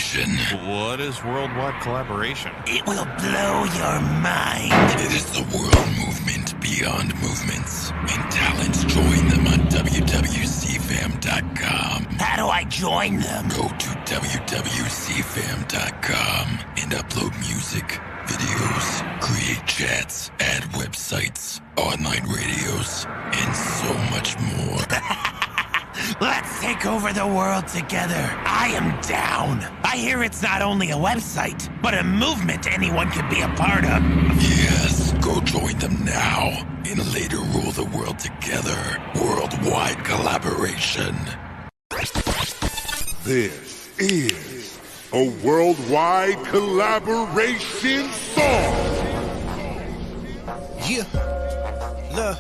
collaboration. What is worldwide collaboration? It will blow your mind. It is the world movement beyond movements. And talents join them on wwcfam.com. How do I join them? Go to wwcfam.com and upload music, videos, create chats, add websites, online radios, and so much more. Let's take over the world together. I am down. I hear it's not only a website, but a movement anyone can be a part of. Yes, go join them now and later rule the world together. Worldwide collaboration. This is a worldwide collaboration song. Yeah, look.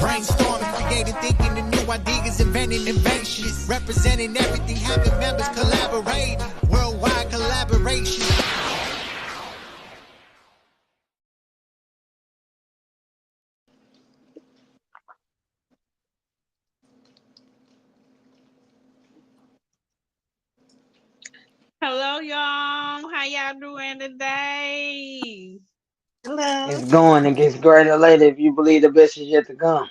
Brainstorming, creating, thinking of new ideas, inventing inventions, representing everything, having members collaborating, worldwide collaboration. Hello, y'all. How y'all doing today? Hello. It's going. It gets greater later if you believe the best is yet to come.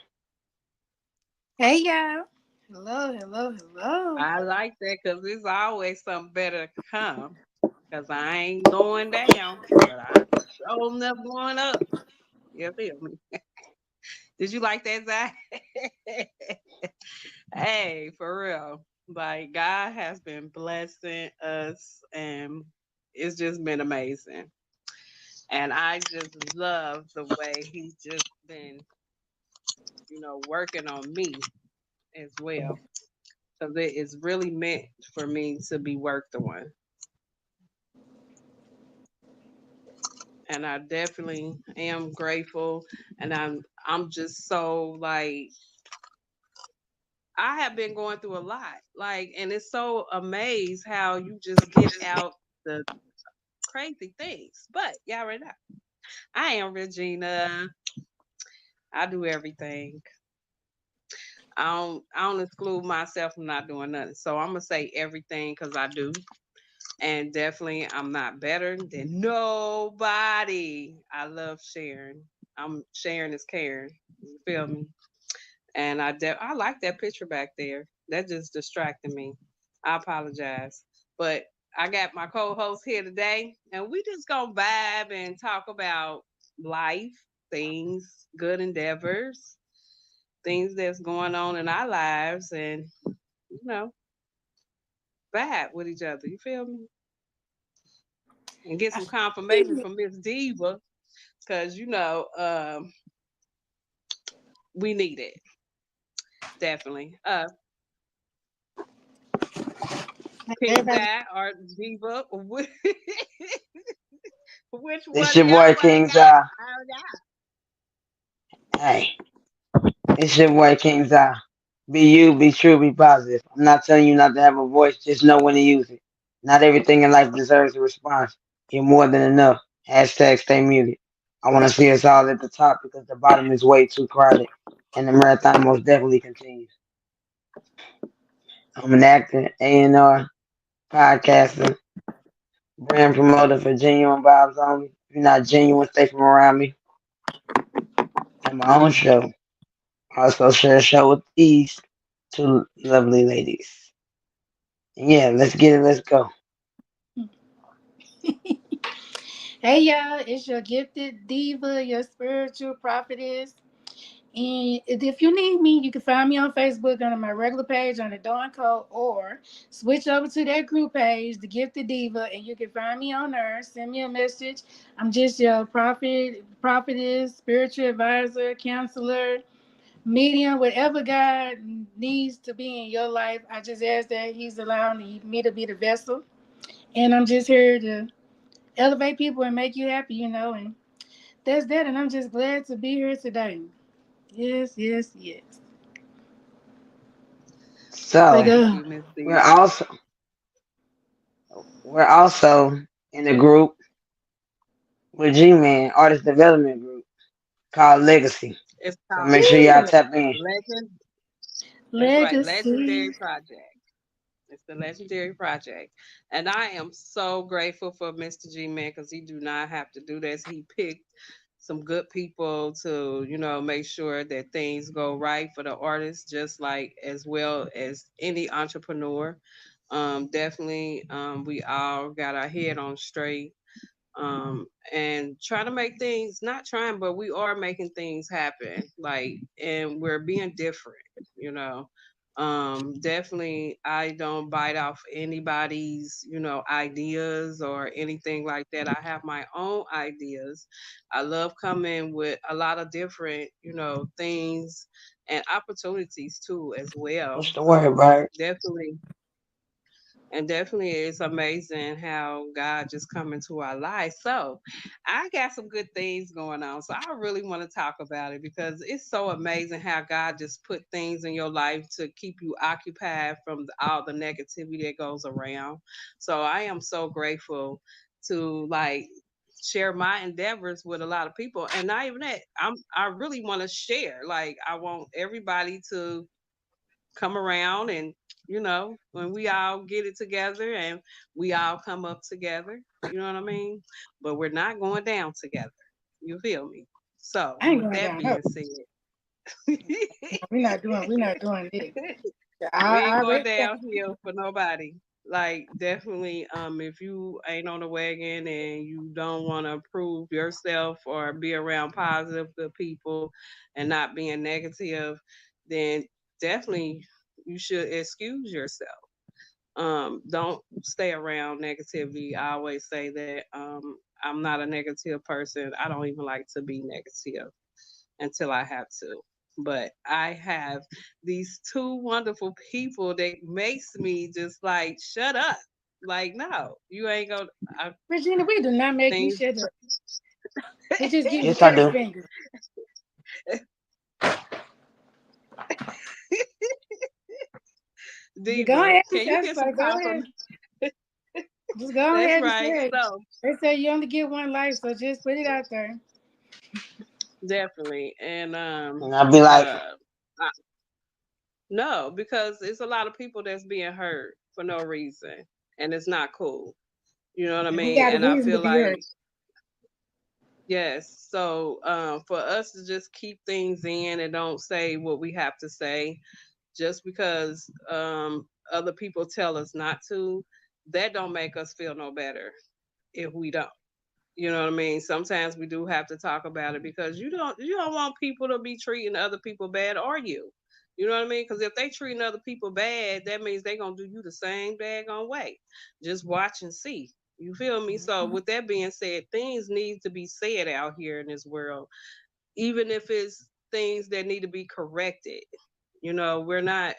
Hey, y'all. Hello, hello, hello. I like that because there's always something better to come. Because I ain't going down, but I sure enough going up. You feel me? Did you like that, Zach? Hey, for real. Like, God has been blessing us, and it's just been amazing. And I just love the way He's just been, working on me as well. Because it is really meant for me to be worked on. And I definitely am grateful. And I'm just so like I have been going through a lot. Like, and it's so amazed how you just get out the crazy things. But y'all already know. I am Regina. I do everything. I don't exclude myself from not doing nothing. So I'm gonna say everything because I do. And definitely I'm not better than nobody. I love sharing. I'm sharing is caring. You feel me? And I like that picture back there. That just distracted me. I apologize. But I got my co-host here today and we just gonna vibe and talk about life, things, good endeavors, things that's going on in our lives and you know, vibe with each other. You feel me? And get some confirmation from Miss Diva, because we need it definitely. King Everybody, Zai or Diva, which It's one of your y'all boy want to King go? Zai. Oh yeah. Hey, it's your boy King Zai. Be you, be true, be positive. I'm not telling you not to have a voice, just know when to use it. Not everything in life deserves a response. You're more than enough. Hashtag stay muted. I want to see us all at the top because the bottom is way too crowded. And the marathon most definitely continues. I'm an actor, A&R, podcaster, brand promoter for Genuine Vibes Only. If you're not genuine, stay from around me. And my own show. I also share a show with these two lovely ladies. Yeah, let's get it. Let's go. hey, y'all. It's your gifted diva, your spiritual prophetess. And if you need me, you can find me on Facebook under my regular page on the Dawn Code or switch over to that group page, The Gifted Diva, and you can find me on there. Send me a message. I'm just your prophetess, spiritual advisor, counselor, medium, whatever God needs to be in your life. I just ask that He's allowing me to be the vessel. And I'm just here to elevate people and make you happy. And that's that. And I'm just glad to be here today. Yes, yes, yes. Like, So Thank you, Miss we're Diva. also we're also in a group with G-Man Artist Development Group called Legacy. It's So called make sure y'all yeah, tap in. Legend. That's right, legacy. Legendary Project. It's the Legendary Project. And I am so grateful for Mr. G Man because he do not have to do this. He picked some good people to, make sure that things go right for the artist, just like as well as any entrepreneur. Definitely, we all got our head on straight, um, and try to make things, not trying, but we are making things happen. Like, and we're being different, you know. Definitely, I don't bite off anybody's, ideas or anything like that. I have my own ideas. I love coming with a lot of different, things and opportunities too, as well. What's the word, Bird? Definitely, and definitely it's amazing how God just come into our lives. So I got some good things going on. So I really want to talk about it because it's so amazing how God just put things in your life to keep you occupied from all the negativity that goes around. So I am so grateful to like share my endeavors with a lot of people. And not even that, I really want to share. Like I want everybody to come around and when we all get it together and we all come up together, you know what I mean, but we're not going down together, you feel me? So I ain't with going that down. No, being said, we're not doing this. we ain't I going already got downhill for nobody. Like definitely, if you ain't on the wagon and you don't want to prove yourself or be around positive good people and not being negative, then definitely you should excuse yourself. Don't stay around negativity. I always say that I'm not a negative person. I don't even like to be negative until I have to. But I have these two wonderful people that makes me just like shut up. Like, no, you ain't gonna Regina. We do not make you things. shut up. We just give you the Yes, I trigger do. finger. You go Diva, ahead and can you say get some so. Go confirmation? ahead. Just go That's ahead and right. say it. So They say you only get one life, so just put it out there. definitely, and And I'll be like, I, no, because it's a lot of people that's being hurt for no reason, and it's not cool. You know what I And we mean? got a And I reason to feel be hurt. like yes. So for us to just keep things in and don't say what we have to say, just because other people tell us not to, that don't make us feel no better if we don't. You know what I mean? Sometimes we do have to talk about it because you don't want people to be treating other people bad, are you? You know what I mean? Because if they treating other people bad, that means they gonna do you the same daggone way. Just watch and see. You feel me? So with that being said, things need to be said out here in this world, even if it's things that need to be corrected. We're not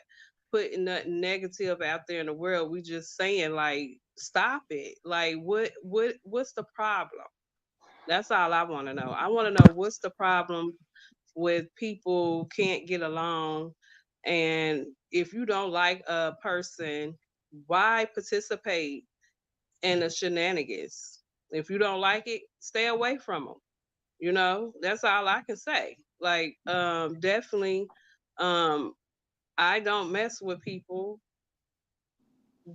putting nothing negative out there in the world. We just saying like, stop it. Like, what's the problem? That's all I want to know. I want to know what's the problem with people can't get along. And if you don't like a person, why participate in the shenanigans? If you don't like it, stay away from them. That's all I can say. Like, definitely, um, I don't mess with people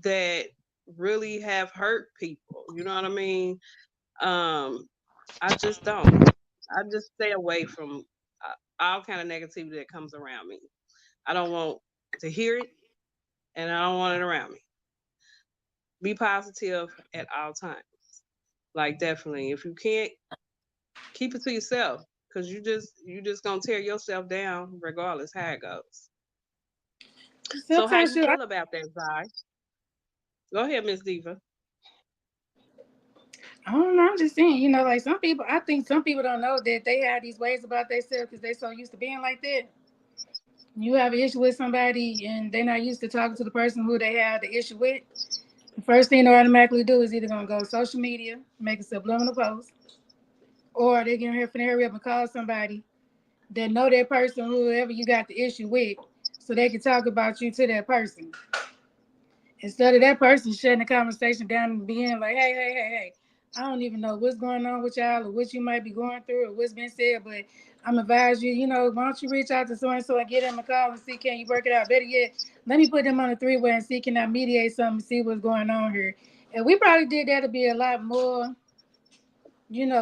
that really have hurt people. You know what I mean? Um, I just don't. I just stay away from all kind of negativity that comes around me. I don't want to hear it, and I don't want it around me. Be positive at all times. Like definitely, if you can't, keep it to yourself, because you just gonna tear yourself down regardless how it goes. So how Sometimes you you, feel about that, Zai? Go ahead, Miss Diva. I don't know. I'm just saying, like some people, I think some people don't know that they have these ways about themselves because they're so used to being like that. You have an issue with somebody and they're not used to talking to the person who they have the issue with. The first thing they automatically do is either gonna go social media, make a subliminal post, or they're gonna hurry up and call somebody that know that person, whoever you got the issue with, so they can talk about you to that person. Instead of that person shutting the conversation down and being like, hey, hey, hey, hey, I don't even know what's going on with y'all or what you might be going through or what's been said, but I'm advise you, why don't you reach out to so and so and get them a call and see can you work it out. Better yet, let me put them on a three-way and see can I mediate something, see what's going on here. And we probably did that to be a lot more,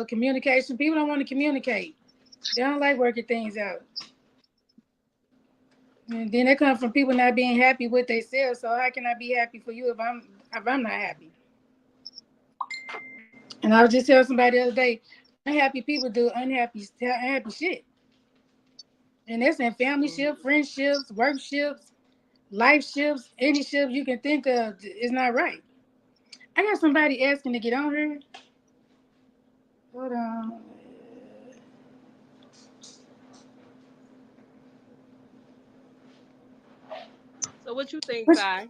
communication. People don't want to communicate. They don't like working things out. And then they come from people not being happy with themselves. So how can I be happy for you if I'm not happy? And I was just telling somebody the other day, unhappy people do unhappy shit. And that's in family Mhm. ships, friendships, work ships, life ships, any ships you can think of is not right. I got somebody asking to get on here. Hold on. So what you think, What's, Zai,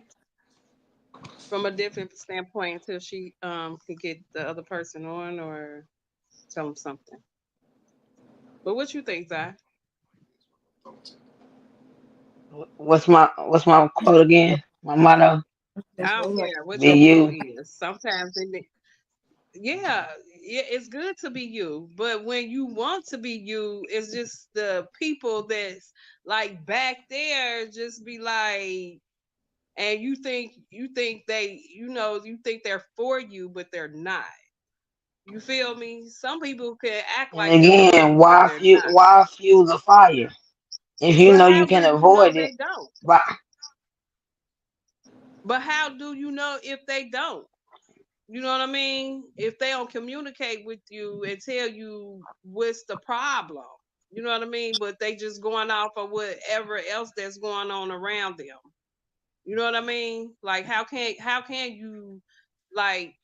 from a different standpoint until she can get the other person on or tell them something. But what you think, Zai? What's my quote again? My motto: that's I what don't I'm like. care what be your quote you. is. Sometimes yeah, yeah, it's good to be you, but when you want to be you, it's just the people that's like back there just be like, and you think you think they're for you, but they're not. You feel me? Some people can act And like they're for again, you, but they're not. why fuel the fire if you But know how you can do you know avoid it? they don't? But But how do you know if they don't? You know what I mean? If they don't communicate with you and tell you what's the problem, you know what I mean? But they just going off of whatever else that's going on around them. You know what I mean? Like how can you like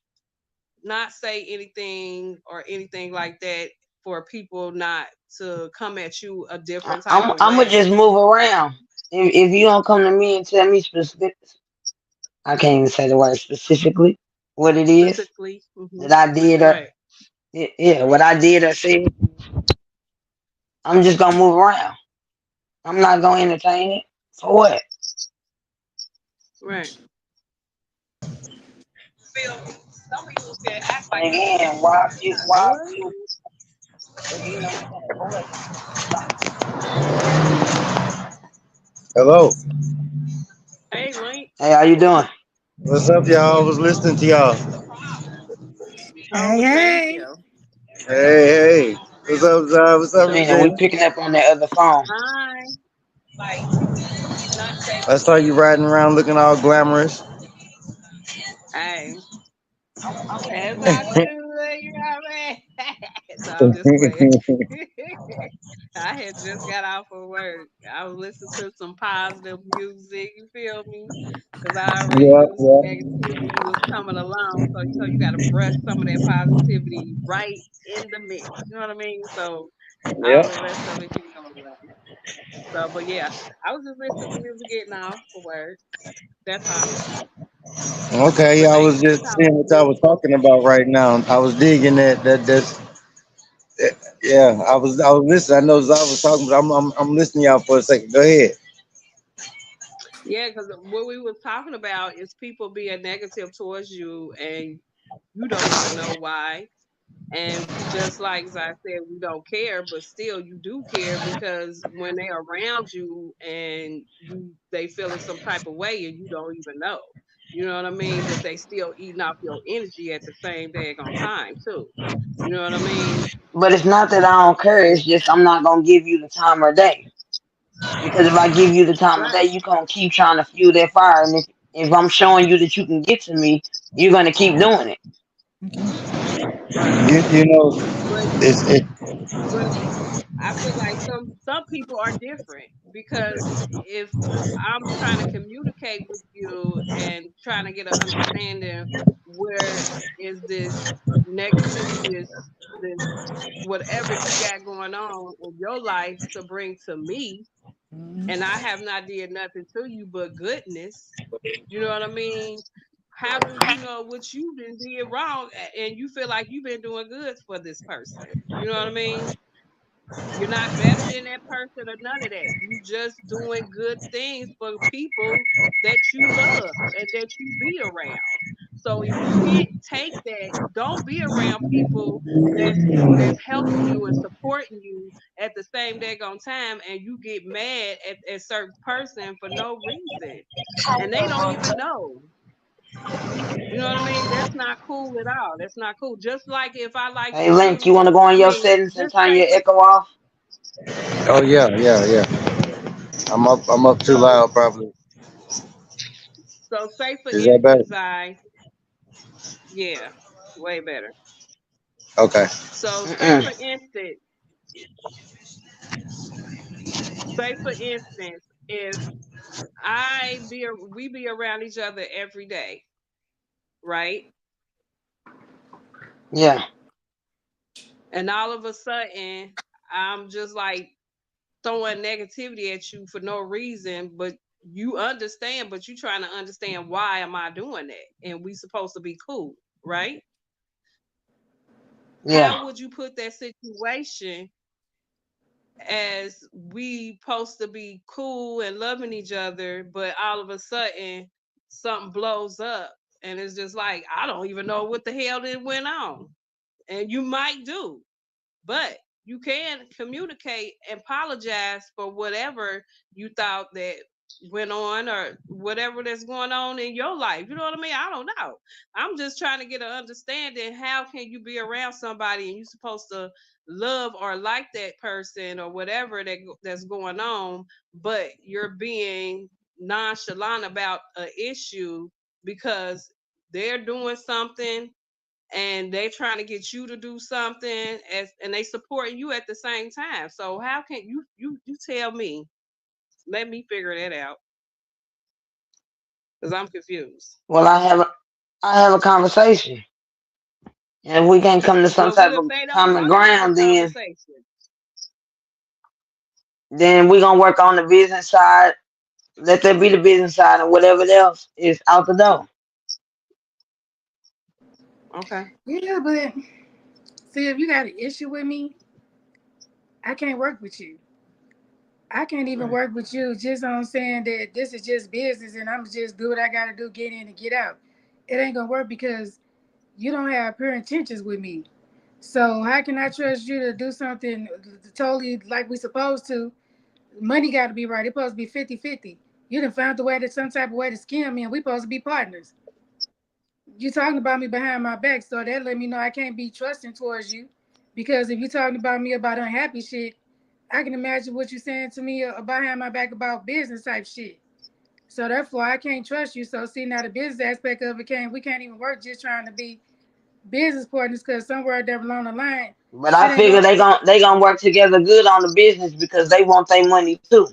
not say anything or anything like that for people not to come at you a different type of I'm gonna way? just move around. If you don't come to me and tell me specific, I can't even say the word specifically what it is Specifically, that I did or right, yeah, what I did or said. I'm just gonna move around. I'm not gonna entertain it. For what? right. Feel me? Some people can act And like they're for again, you, but they're not. why What? you if you know you can avoid it? Hello. Hey, Link. Hey, how you doing? What's up, y'all? I was listening to What's y'all. the problem? Hey, Thank hey. you. Hey, hey. What's up, Zai? What's up, So Regina, we Regina? picking up on that other phone. I like not say I saw you riding around looking all glamorous. hey, as I do, you know what I mean? No, I'm just playing. I had just got off of work. I was listening to some positive music. You feel me? Because I already Yeah, knew some yeah, negativity was coming along. So you got to brush some of that positivity right in the mix. You know what I mean? So all the yeah. rest of it can go away. So, but yeah, I was just listening to music getting off for work. That's all. Okay, But yeah, I thank was you for just calling seeing me, what I was beautiful. talking about right now. I was digging that's yeah, I was listening. I know Zai was talking, but I'm listening y'all for a second. Go ahead. Yeah, because what we was talking about is people being negative towards you, and you don't even know why. And just like as I said, we don't care, but still you do care because when they're around you and they feeling some type of way and you don't even know. You know what I mean? But they still eating off your energy at the same daggone time too. You know what I mean? But it's not that I don't care. It's just I'm not gonna give you the time of day. Because if I give you the time of day, Right, you gonna keep trying to fuel that fire. And if I'm showing you that you can get to me, you're gonna keep doing it. Okay. right. You know, But it's but I feel like some people are different because if I'm trying to communicate with you and trying to get an understanding where is this negativity, this whatever you got going on in your life to bring to me, Mhm. and I have not did nothing to you but goodness. You know what I mean? How do you know what you been did wrong and you feel like you've been doing good for this person? You know what I mean? You're not better than that person or none of that. You just doing good things for people that you love and that you be around. So if you can't take that, don't be around people that's helping you and supporting you at the same daggone time, and you get mad at a certain person for no reason, and they don't even know. You know what I mean? That's not cool at all. That's not cool. Just like if I like Hey, Link, you, you want to go on I your mean, settings and just turn say your for echo off? Oh yeah, yeah, yeah. I'm up too so loud probably. say for Is that better? instance, yeah, way better. Okay. So Mm-mm. say for instance, if we be around each other every day, right? Yeah, And all of a sudden, I'm just like throwing negativity at you for no reason, but you understand, but you trying to understand why am I doing that? And we supposed to be cool, right? yeah. How would you put that situation as we supposed to be cool and loving each other, but all of a sudden something blows up and it's just like I don't even know what the hell that went on. And you might do, but you can communicate and apologize for whatever you thought that went on or whatever that's going on in your life. You know what I mean? I don't know. I'm just trying to get an understanding. How can you be around somebody and you're supposed to love or like that person or whatever that's going on, but you're being nonchalant about an issue because they're doing something and they're trying to get you to do something and they supporting you at the same time. So how can you tell me? Let me figure that out because I'm confused. Well, I have a conversation, and if we can't come to some Well, what type if of they don't common want to have a ground, conversation? then we gonna work on the business side. Let that be the business side, and whatever else is out the door. Okay. Yeah, but see, if you got an issue with me, I can't work with you. I can't even Right. work with you just on saying that this is just business and I'm just do what I gotta do, get in and get out. It ain't gonna work because you don't have pure intentions with me. So how can I trust you to do something totally like we supposed to? Money gotta be right. It's supposed to be 50-50. You done found the way to some type of way to scam me and we supposed to be partners. You talking about me behind my back, so that let me know I can't be trusting towards you. Because if you talking about me about unhappy shit, I can imagine what you're saying to me behind my back about business type shit. So therefore, I can't trust you. So see now the business aspect of it can't we can't even work just trying to be business partners because somewhere down along the line, But I shit ain't figure gonna work. they gonna work together good on the business because they want their money too.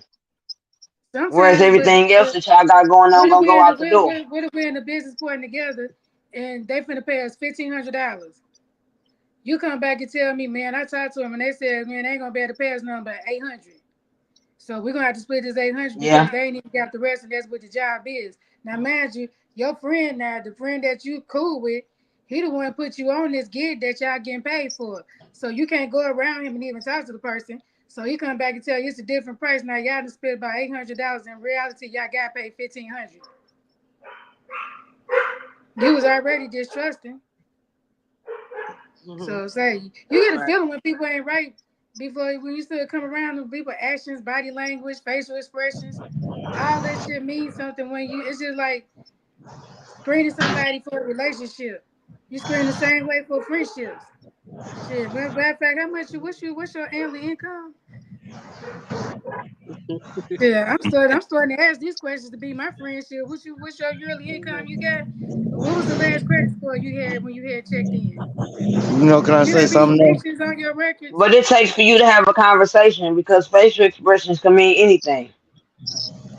Whereas Sometimes, everything else that y'all got going on what if gonna we go in the out the door. what if we in the business partner together and they finna pay us $1,500? You come back and tell me, man, I talked to them and they said, man, they ain't gonna be able to pay us nothing but 800. So we're gonna have to split this 800 because Yeah. they ain't even got the rest, and that's what the job is. Now, mind you, your friend now, the friend that you cool with, he the one put you on this gig that y'all getting paid for. So you can't go around him and even talk to the person. So he come back and tell you it's a different price. Now y'all done split about $800. In reality, y'all got paid 1,500. You was already distrusting. Hmm. So say you get a Right. feeling when people ain't right before when you still come around them people actions, body language, facial expressions, all that shit means something when you it's just like screening somebody for a relationship. You screen the same way for friendships. Shit. Matter of fact, how much what's your annual income? Yeah, I'm starting to ask these questions to be my friendship. What's your yearly income you got? What was the last credit score you had when you had checked in? Can I Do you say have any something though? evictions on your records? But it takes for you to have a conversation because facial expressions can mean anything.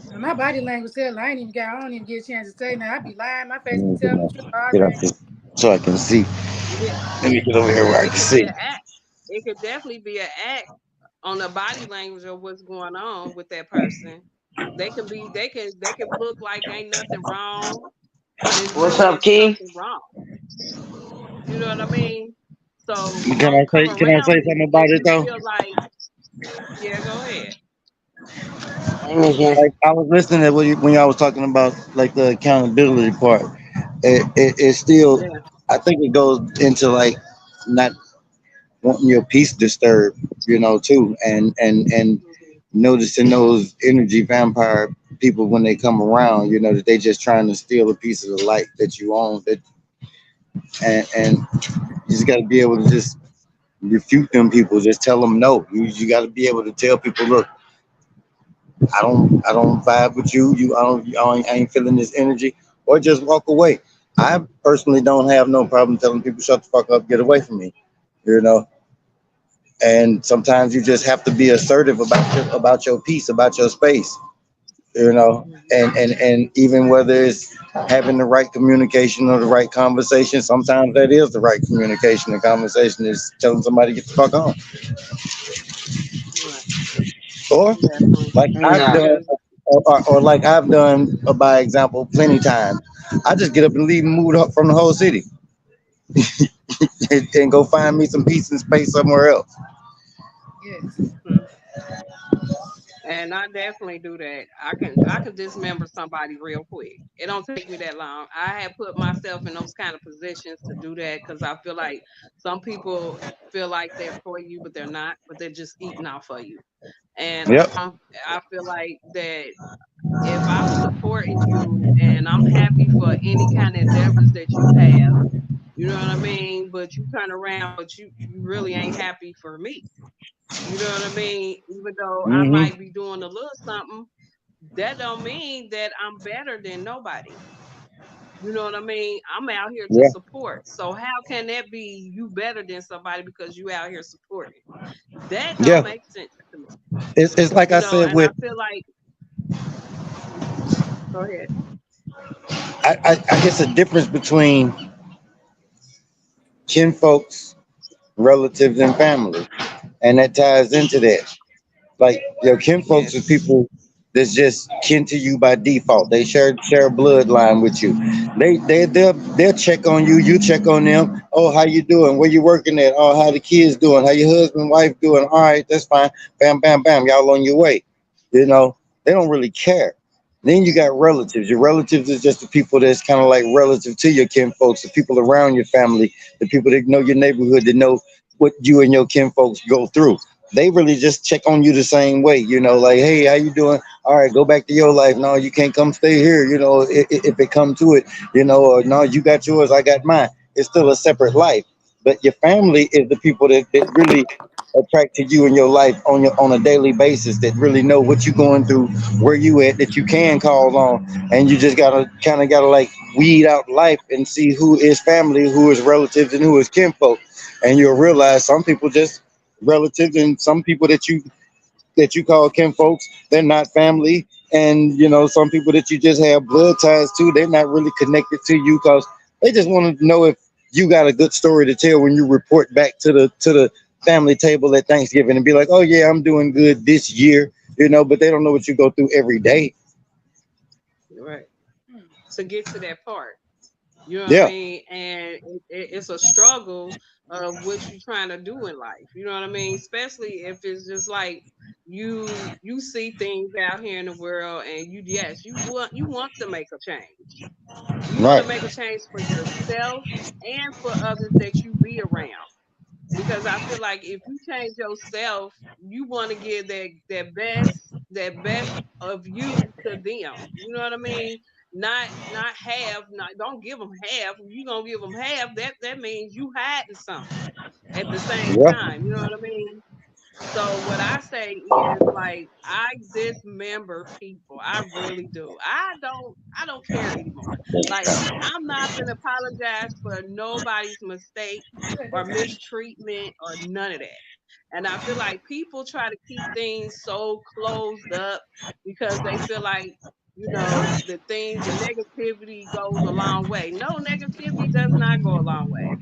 Now, my body language tell I don't even get a chance to say now. I be lying, my face Let be me telling the truth get out already. here so I can see. Yeah. Let me get over here Yeah. where I It can could be see. an act. It could definitely be an act on the body language of what's going on with that person. They can look like ain't nothing wrong, but it What's really up, is Key? something wrong. You know what I mean? So Can don't I come say around something me about if it you though? feel like, yeah, go ahead. Hey, Miss Jen. Like I was listening to when y'all was talking about like the accountability part. It still, Yeah. I think it goes into like not wanting your peace disturbed, too, and Mhm. noticing those energy vampire people when they come around, that they just trying to steal a piece of the light that you own. That and you just got to be able to just refute them people. Just tell them no. You got to be able to tell people, look, I don't vibe with you. I ain't feeling this energy, or just walk away. I personally don't have no problem telling people shut the fuck up, get away from me. You know, and sometimes you just have to be assertive about your peace, about your space. Mhm. And even whether it's having the right communication or the right conversation, sometimes that is the right communication. The conversation is telling somebody to get the fuck on, Right. or Definitely. like I've Nah. done, Because or like I've done, by example, plenty times. I just get up and leave and move up from the whole city and go find me some peace and space somewhere else. Yes. mhm. And I definitely do that. I can dismember somebody real quick. It don't take me that long. I have put myself in those kind of positions to do that because I feel like some people feel like they're for you, but they're not. But they're just eating off of you. And Yep. I feel like that if I'm supporting you and I'm happy for any kind of endeavors that you have, you know what I mean. But you turn around, but you really ain't happy for me. You know what I mean? Even though I Hmm. might be doing a little something, that don't mean that I'm better than nobody. You know what I mean? I'm out here to Yeah. support. So how can that be you better than somebody because you out here supporting? That don't Yeah. make sense to me. It's like You I know, said and I with feel like go ahead. I guess a difference between kinfolks, relatives, and family, and that ties into Hmm. that. Like your kinfolks are Yes. people that's just kin to you by default. They share a bloodline with you. They'll check on you. You check on them. Oh, how you doing? Where you working at? Oh, how the kids doing? How your husband, wife doing? All right, that's fine. Bam, bam, bam. Y'all on your way. They don't really care. Then you got relatives. Your relatives is just the people that's kind of like relative to your kinfolks, the people around your family, the people that know your neighborhood, that know what you and your kinfolks go through. They really just check on you the same way, like, hey, how you doing? All right, go back to your life. No, you can't come stay here, if it come to it, or no, you got yours, I got mine. It's still a separate life. But your family is the people that really attract to you in your life on a daily basis, that really know what you're going through, where you at, that you can call on. And you just gotta like weed out life and see who is family, who is relatives, and who is kinfolk. And you'll realize some people just relatives, and some people that you call kin folks, they're not family. And some people that you just have blood ties to, they're not really connected to you, because they just want to know if you got a good story to tell when you report back to the family table at Thanksgiving, and be like, oh yeah, I'm doing good this year. But they don't know what you go through every day. Right. Hmm. To get to that part. You know what I Yeah. mean? And it's a struggle of what you're trying to do in life. You know what I mean? Especially if it's just like you see things out here in the world and yes, you want to make a change. You want to Right. make a change for yourself and for others that you be around. Because I feel like if you change yourself, you want to give that best of you to them. You know what I mean? Not half. Not don't give them half. You gonna give them half. That means you hiding something at the same Yeah. time. You know what I mean? So what I say is like I dismember people. I really do. I don't care anymore. Like I'm not gonna apologize for nobody's mistake or mistreatment or none of that. And I feel like people try to keep things so closed up because they feel like, the negativity goes a long way. No, negativity does not go a long way,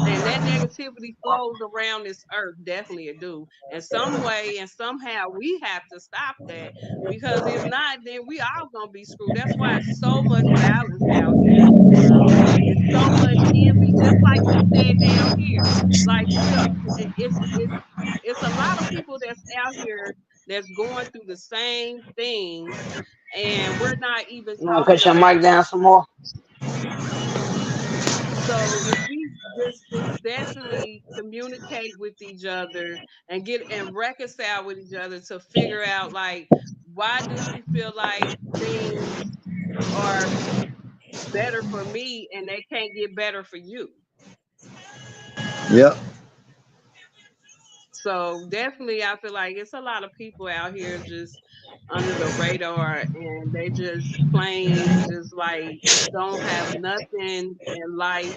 and that negativity flows around this earth. Definitely it do, in some way and somehow we have to stop that, because if not, then we all gonna be screwed. That's why it's so much violence out here in this world. It's so much envy, just like you said down here. Like, look, it's a lot of people that's out here that's going through the same things, and we're not even You want to talking cut your about mic it. down some more? So if we just successfully communicate with each other and get and reconcile with each other to figure out like why do you feel like things are better for me and they can't get better for you. Yep. So definitely, I feel like it's a lot of people out here just under the radar, and they just plain just like don't have nothing in life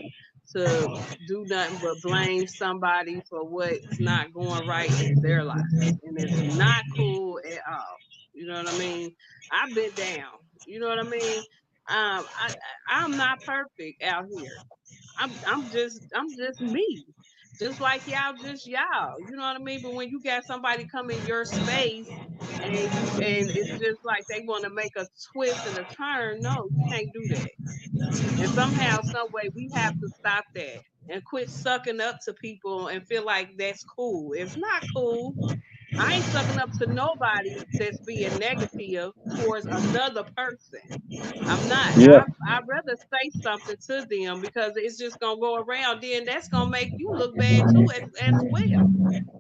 to do nothing but blame somebody for what's not going right in their life, and it's not cool at all. You know what I mean? I've been down. You know what I mean? I'm not perfect out here. I'm just me. Just like y'all just y'all. You know what I mean? But when you got somebody come in your space and it's just like they want to make a twist and a turn, no, you can't do that. And somehow, some way we have to stop that and quit sucking up to people and feel like that's cool. It's not cool. I ain't sucking up to nobody that's being negative towards another person. I'm not. Yeah. I'd rather say something to them because it's just gonna go around. Then that's gonna make you look bad too, as well.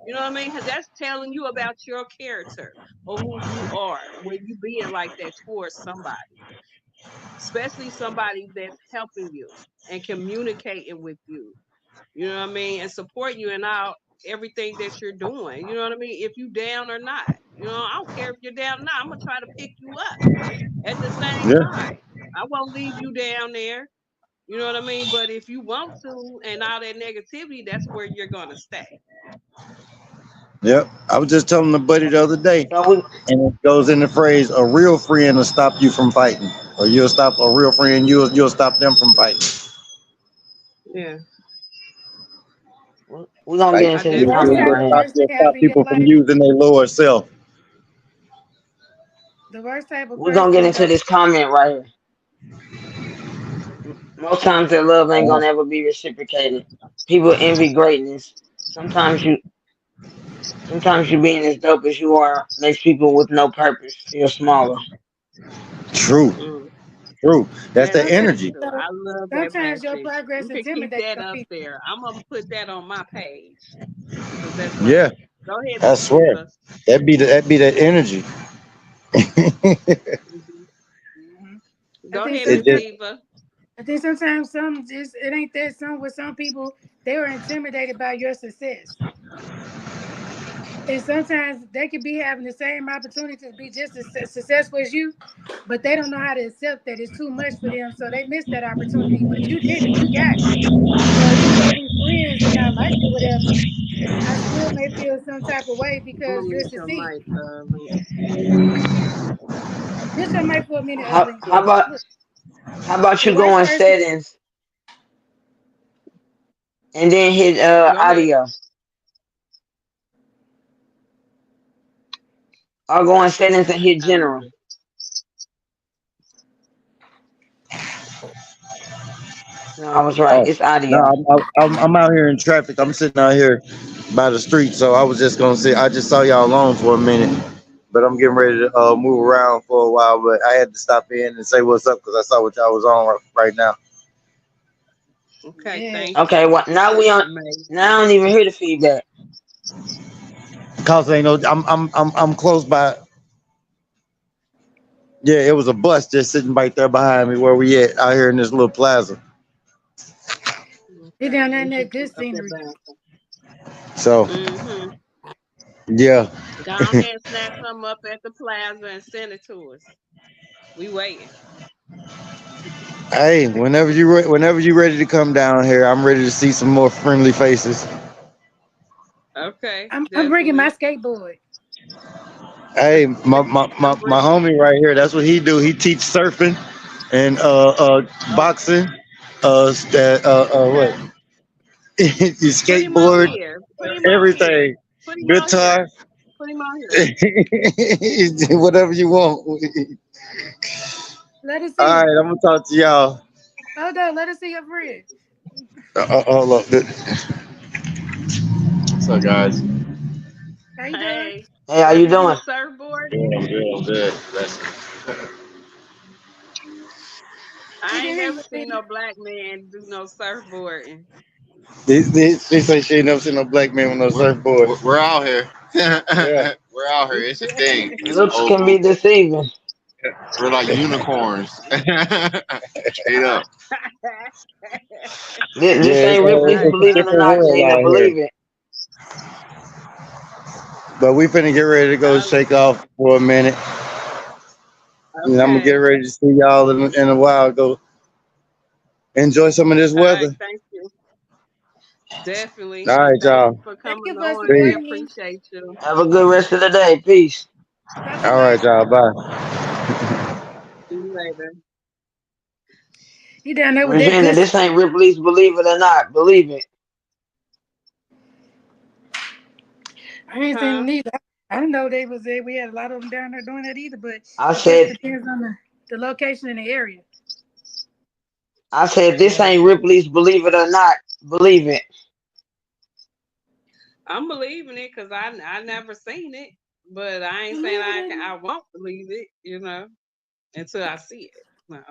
You know what I mean? 'Cause that's telling you about your character or who you are when you being like that towards somebody, especially somebody that's helping you and communicating with you. You know what I mean? And supporting you in all everything that you're doing. You know what I mean? If you down or not. You know, I don't care if you're down or not. I'm gonna try to pick you up at the same Yeah. time. I won't leave you down there. You know what I mean? But if you want to and all that negativity, that's where you're gonna stay. Yep. I was just telling a buddy the other day, So we and it goes in the phrase, "A real friend will stop you from fighting, or you'll stop a real friend. You'll stop them from fighting." Yeah. we're gonna Right? get I into this The worst definitely comment type You'll right of here. stop, person you'll to have stop in your people from life, using their lower self. the worst type of We're gonna get person into don't. this comment right here. Most times that love ain't Uh, gonna ever be reciprocated. People envy greatness. Sometimes you sometimes you being as dope as you are makes people with no purpose feel smaller. true. mm, True. That's that's the Sometimes, very energy. true. so, I love that sometimes your message. progress You can keep intimidates that some up people. there. I'm gonna put that on my page because that's right. Yeah. Go ahead, I Miss swear. Diva. That be that energy. Mhm. Hmm. I Go think ahead, Miss It just sometimes, Diva. I think sometimes some just it ain't that some with some people they were intimidated by your success, and sometimes they could be having the same opportunity to be just as successful as you, but they don't know how to accept that it's too much for them, so they missed that opportunity. But you did it, you got it. So even though we friends and I like you, whatever, I still may feel some type of way I'm because gonna you're mute your succeeding. mic, Just your mic for a minute, How how Look, about how about the you go worst in person. settings and then hit Go ahead. audio? Or go in settings and hit general. Um, No, I was right. oh It's no, audio. I'm out here in traffic. I'm sitting out here by the street, so I was just gonna say I just saw y'all alone for a minute, but I'm getting ready to move around for a while. But I had to stop in and say what's up because I saw what y'all was on right now. okay, Yeah. thank Okay, you. what now we on Amazing. now I don't even hear the feedback. Cause ain't no, I'm close by. Yeah, it was a bus just sitting right there behind me where we at out here in this little plaza. Sit Okay, down there in we that just good up there scenery. bouncing. So Mm-hmm. yeah. Go ahead and snatch some up at the plaza and send it to us. We waiting. Hey, whenever you ready to come down here, I'm ready to see some more friendly faces. Okay, I'm bringing my definitely. skateboard. Hey, I'm my bringing. homie right here, that's what he do. He teach surfing and Oh, boxing, okay. what? You Put him on skateboard, here. Put him on here. everything, Put him on guitar, here. Put him on here. whatever you want. Let us All see him. right, I'm gonna talk to y'all. Hold on, let us see your friend. Hold up. What's up, guys? How you doing? Hey, Hey, how that's you a new doing? surfboard. Good, I'm good, I'm good. That's You I can ain't hear never you. seen no black man do no surfboarding. They say she ain't never seen no black man with no surfboard. We're out here. Yeah. We're out here. It's a thing. It's Looks can open. be deceiving. We're like unicorns. Straight up. This Yeah, ain't Ripley's Right. it's a Believe It or different Not, world Gina. out here. Believe it. But we finna get ready to go Um, shake off for a minute. And I'm gonna get okay. ready to see y'all in a while. Go enjoy some of this All right. weather. Thank you. Definitely. All right, Thank you y'all. for Thank coming you for on. We Peace. supporting me. appreciate you. Have a good rest of the day. Peace. Talk to you All right, later. y'all. Bye. See you later. He down there with that Regina, good this stuff. ain't Ripley's Believe It or Not. Believe it. I ain't seen Huh? them either. I didn't know they was there. We had a lot of them down there doing that either, but I I guess it said, depends on the location and the area. this ain't Ripley's Believe It or Not. Believe it. I'm believing it because I never seen it, but I ain't saying Believe it or I won't believe it, until I see it. No.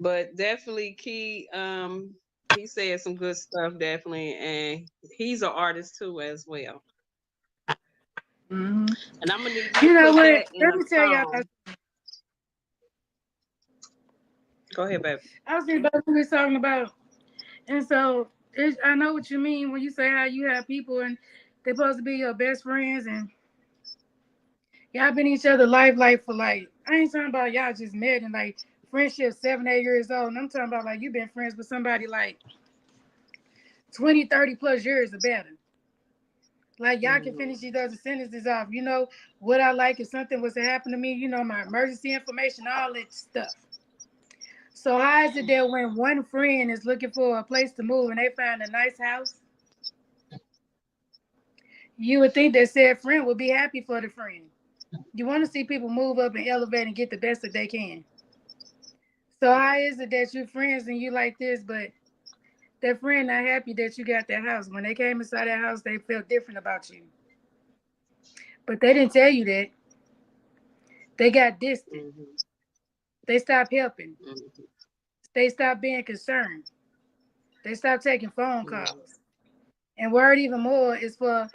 But definitely Key, he said some good stuff definitely, and he's an artist too as well. mm-hmm. And I'm gonna need you to You know put what? that in Let a me tell y'all. song. Go ahead, baby. I was thinking about what we was talking about, and so I know what you mean when you say how you have people and they're supposed to be your best friends and y'all been each other life for like I ain't talking about y'all just met and like friendship 7, 8 years old. And I'm talking about like you've been friends with somebody like 20, 30 plus years or better. Like y'all can Mhm. finish each other's sentences off. You know what I like if something was to happen to me. You know my emergency information, all that stuff. So how is it that when one friend is looking for a place to move and they find a nice house, you would think that said friend would be happy for the friend. You want to see people move up and elevate and get the best that they can. So how is it that you friends and you like this, but that friend not happy that you got that house? When they came inside that house, they felt different about you. But they didn't tell you that. They got distant. Mhm. They stopped helping. Mhm. They stopped being concerned. They stopped taking phone Mhm. calls. And word even more is for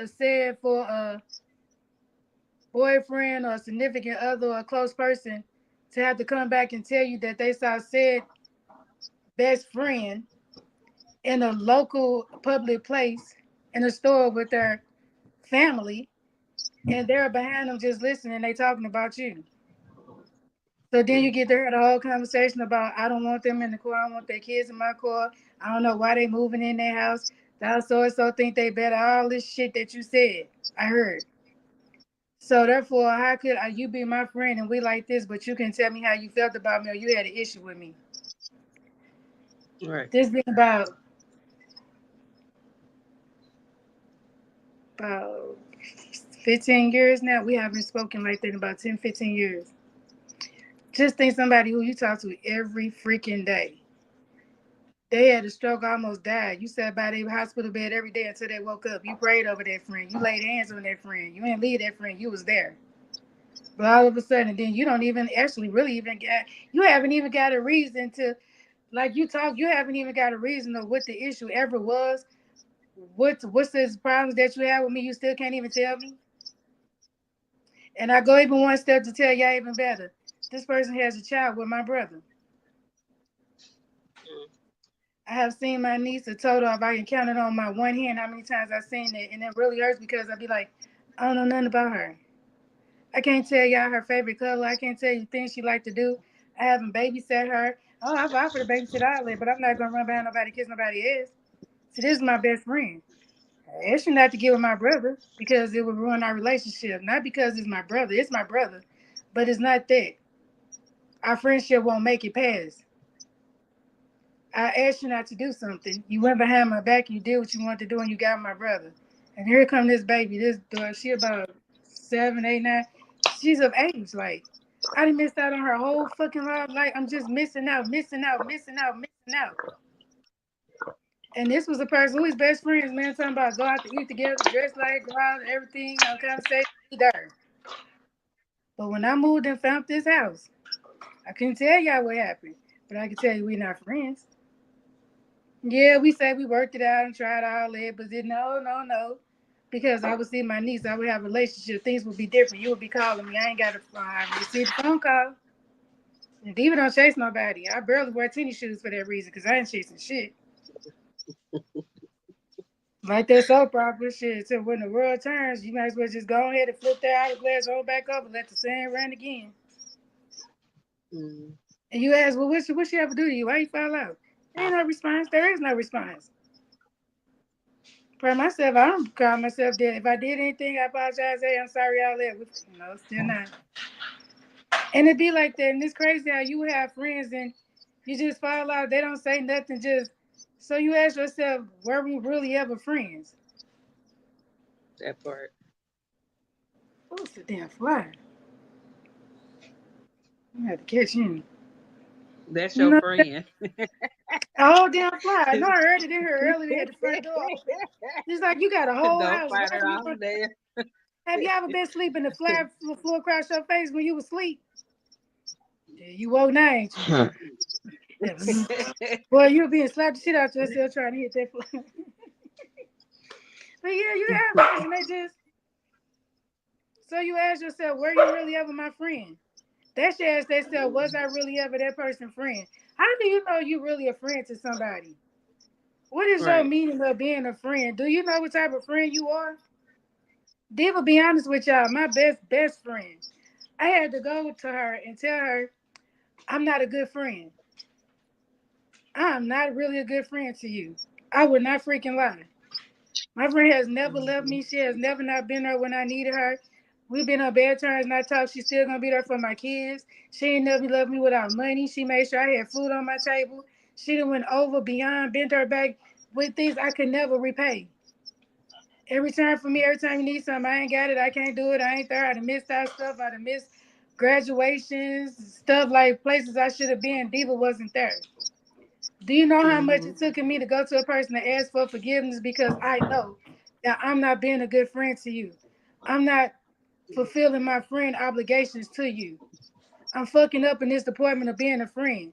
said for a boyfriend or a significant other or a close person to have to come back and tell you that they saw said best friend in a local public place in a store with their family and they're behind them just listening and they talking about you. So then you get to hear the whole conversation about I don't want them in the car, I don't want their kids in my car. I don't know why they moving in their house. That so and so think they better. All this shit that you said, I heard. So therefore, how could you be my friend and we like this, but you can tell me how you felt about me or you had an issue with me? Right. This been about 15 years now. We haven't spoken like that in about 10, 15 years. Just think somebody who you talk to every freaking day. They had a stroke, almost died. You sat by their hospital bed every day until they woke up. You prayed over that friend. You laid hands on that friend. You didn't leave that friend. You was there. But all of a sudden, then you don't even actually really even get. You haven't even got a reason to, like you talk. You haven't even got a reason of what the issue ever was. What's the problems that you have with me? You still can't even tell me. And I go even one step to tell y'all even better. This person has a child with my brother. I have seen my niece a total of I can count it on my one hand how many times I've seen it, and it really hurts because I'd be like, I don't know nothing about her. I can't tell y'all her favorite color. I can't tell you things she like to do. I haven't babysat her. Oh, I've offered to babysit all that, but I'm not gonna run behind nobody, kiss nobody else. So this is my best friend. I asked you not to get with my brother because it would ruin our relationship. Not because it's my brother. It's my brother, but it's not that. Our friendship won't make it past. I asked you not to do something. You went behind my back. You did what you wanted to do, and you got my brother. And here come this baby. This girl, she about 7, 8, 9. She's of age. Like I done missed out on her whole fucking life. Like I'm just missing out, missing out, missing out, missing out. And this was a person who is best friends, man. Talking about go out to eat together, dress like, go out, everything, conversation, be there. But when I moved and found this house, I couldn't tell y'all what happened, but I can tell you we're not friends. Yeah, we say we worked it out and tried all that, but then no, no, no. Because I would see my niece, I would have a relationship, things would be different. You would be calling me. I ain't got to receive the phone call. And Diva don't chase nobody. I barely wear tennis shoes for that reason, because I ain't chasing shit. Like that soap opera shit. So when the world turns, you might as well just go ahead and flip that hourglass roll back up and let the sand run again. Mm. And you ask, well, what she ever do to you? Why you fall out? There ain't no response. There is no response. For myself, I don't call myself dead. If I did anything, I apologize. Hey, I'm sorry, all that. No, still not. And it be like that. And it's crazy how you have friends and you just fall out. They don't say nothing. Just so you ask yourself, were we really ever friends? That part. Oh, it's a damn fly. I had to catch him. That's your No, friend. oh damn fly. I know I heard it in here earlier. They had the front door open. It's like you got a whole Don't house. fight What it are you off doing? there. Have you ever been sleeping the flat floor across your face when you was asleep? Yeah, you woke now, ain't you? Yeah, boy, you being slapped the shit out yourself trying to hit that floor. But yeah, you have friends and they just so you ask yourself, were you really ever my friend? They should ask themselves, was I really ever that person's friend? How do you know you really a friend to somebody? What is your Right. meaning of being a friend? Do you know what type of friend you are? Diva, be honest with y'all, my best friend. I had to go to her and tell her I'm not a good friend. I'm not really a good friend to you. I would not freaking lie. My friend has never left Mhm. me. She has never not been there when I needed her. We've been on bad terms, not talk. She's still gonna be there for my kids. She ain't never left me without money. She made sure I had food on my table. She done went over beyond, bent her back with things I could never repay. Every time for me, every time you need something, I ain't got it, I can't do it, I ain't there. I done missed out stuff, I done missed graduations, stuff like places I should have been. Diva wasn't there. Do you know how much it Mhm. took me to go to a person to ask for forgiveness because I know that I'm not being a good friend to you. I'm not fulfilling my friend obligations to you. I'm fucking up in this department of being a friend.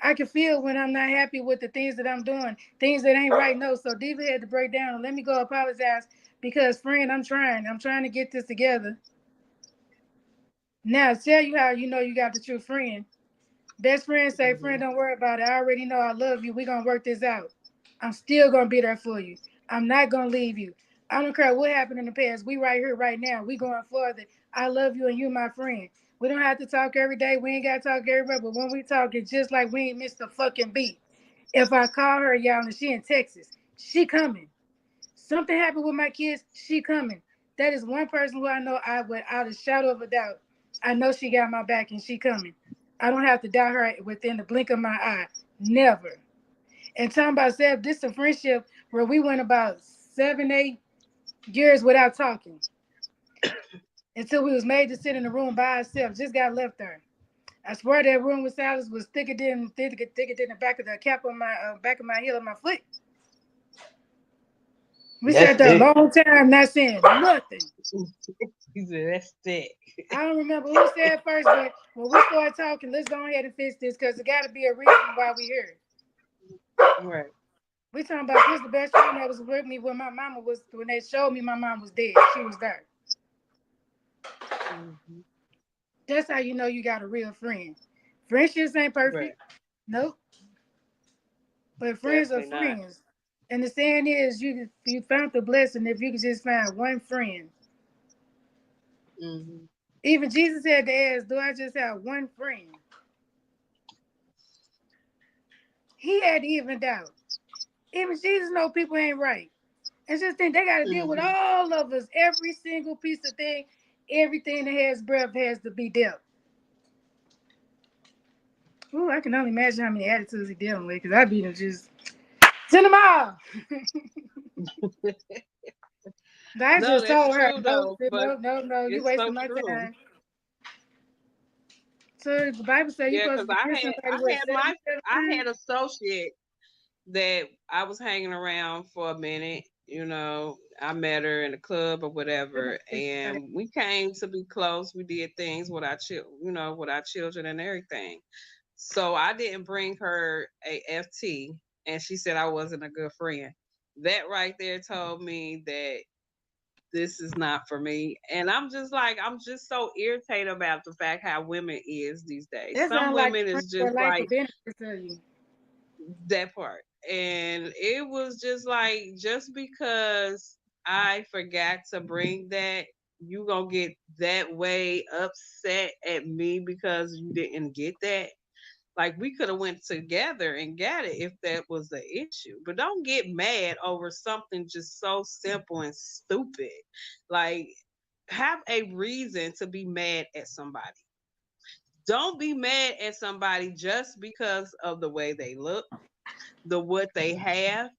I can feel when I'm not happy with the things that I'm doing, things that ain't right. No, so Diva had to break down and let me go apologize because, friend, I'm trying. I'm trying to get this together. Now, tell you how you know you got the true friend. Best friend say, friend, Mhm. don't worry about it. I already know I love you. We're going to work this out. I'm still going to be there for you. I'm not going to leave you. I don't care what happened in the past. We right here, right now. We going further. I love you and you my friend. We don't have to talk every day. We ain't got to talk every day. But when we talk, it's just like we ain't missed a fucking beat. If I call her, y'all, and she in Texas, she coming. Something happened with my kids, she coming. That is one person who I know I without a shadow of a doubt. I know she got my back and she coming. I don't have to doubt her within the blink of my eye. Never. And talking about Seb, this is a friendship where we went about 7, 8 years without talking until we was made to sit in the room by ourselves. Just got left there. I swear that room with Silas was thicker than the back of the cap on my back of my heel of my foot. We sat That's there a thick. long time not saying nothing. He said, "That's it." I don't remember who said first, but when we started talking, let's go ahead and fix this because there got to be a reason why we here. Right. We talking about this the best friend that was with me when my mama was when they showed me my mom was dead. She was there. Mhm. That's how you know you got a real friend. Friendships ain't Right. perfect. Nope. But friends are Definitely not. friends. And the saying is you found the blessing if you could just find one friend. Mhm. Even Jesus had to ask, do I just have one friend? He had to even doubt. Even Jesus know people ain't right. And just think they got to deal with Mhm. all of us. Every single piece of thing, everything that has breath has to be dealt. Ooh, I can only imagine how many attitudes he dealing with because I beat him just send them all. But I No, just that's told her, true no, though. But no, no, no, you it's so wasting my true. time. So the Bible says you're Yeah, supposed because to forgive somebody what, I had 77 I times? had associate that I was hanging around for a minute. I met her in the club or whatever, and we came to be close. We did things with our with our children and everything. So I didn't bring her a FT, and she said I wasn't a good friend. That right there told me that this is not for me. And I'm just like, I'm just so irritated about the fact how women is these days. That Some sounds like women friends is that just like the like benefits of you. that part. And it was just like, just because I forgot to bring that, you gonna get that way upset at me because you didn't get that. Like we could have went together and got it if that was the issue. But don't get mad over something just so simple and stupid. Like have a reason to be mad at somebody. Don't be mad at somebody just because of the way they look, the what they have,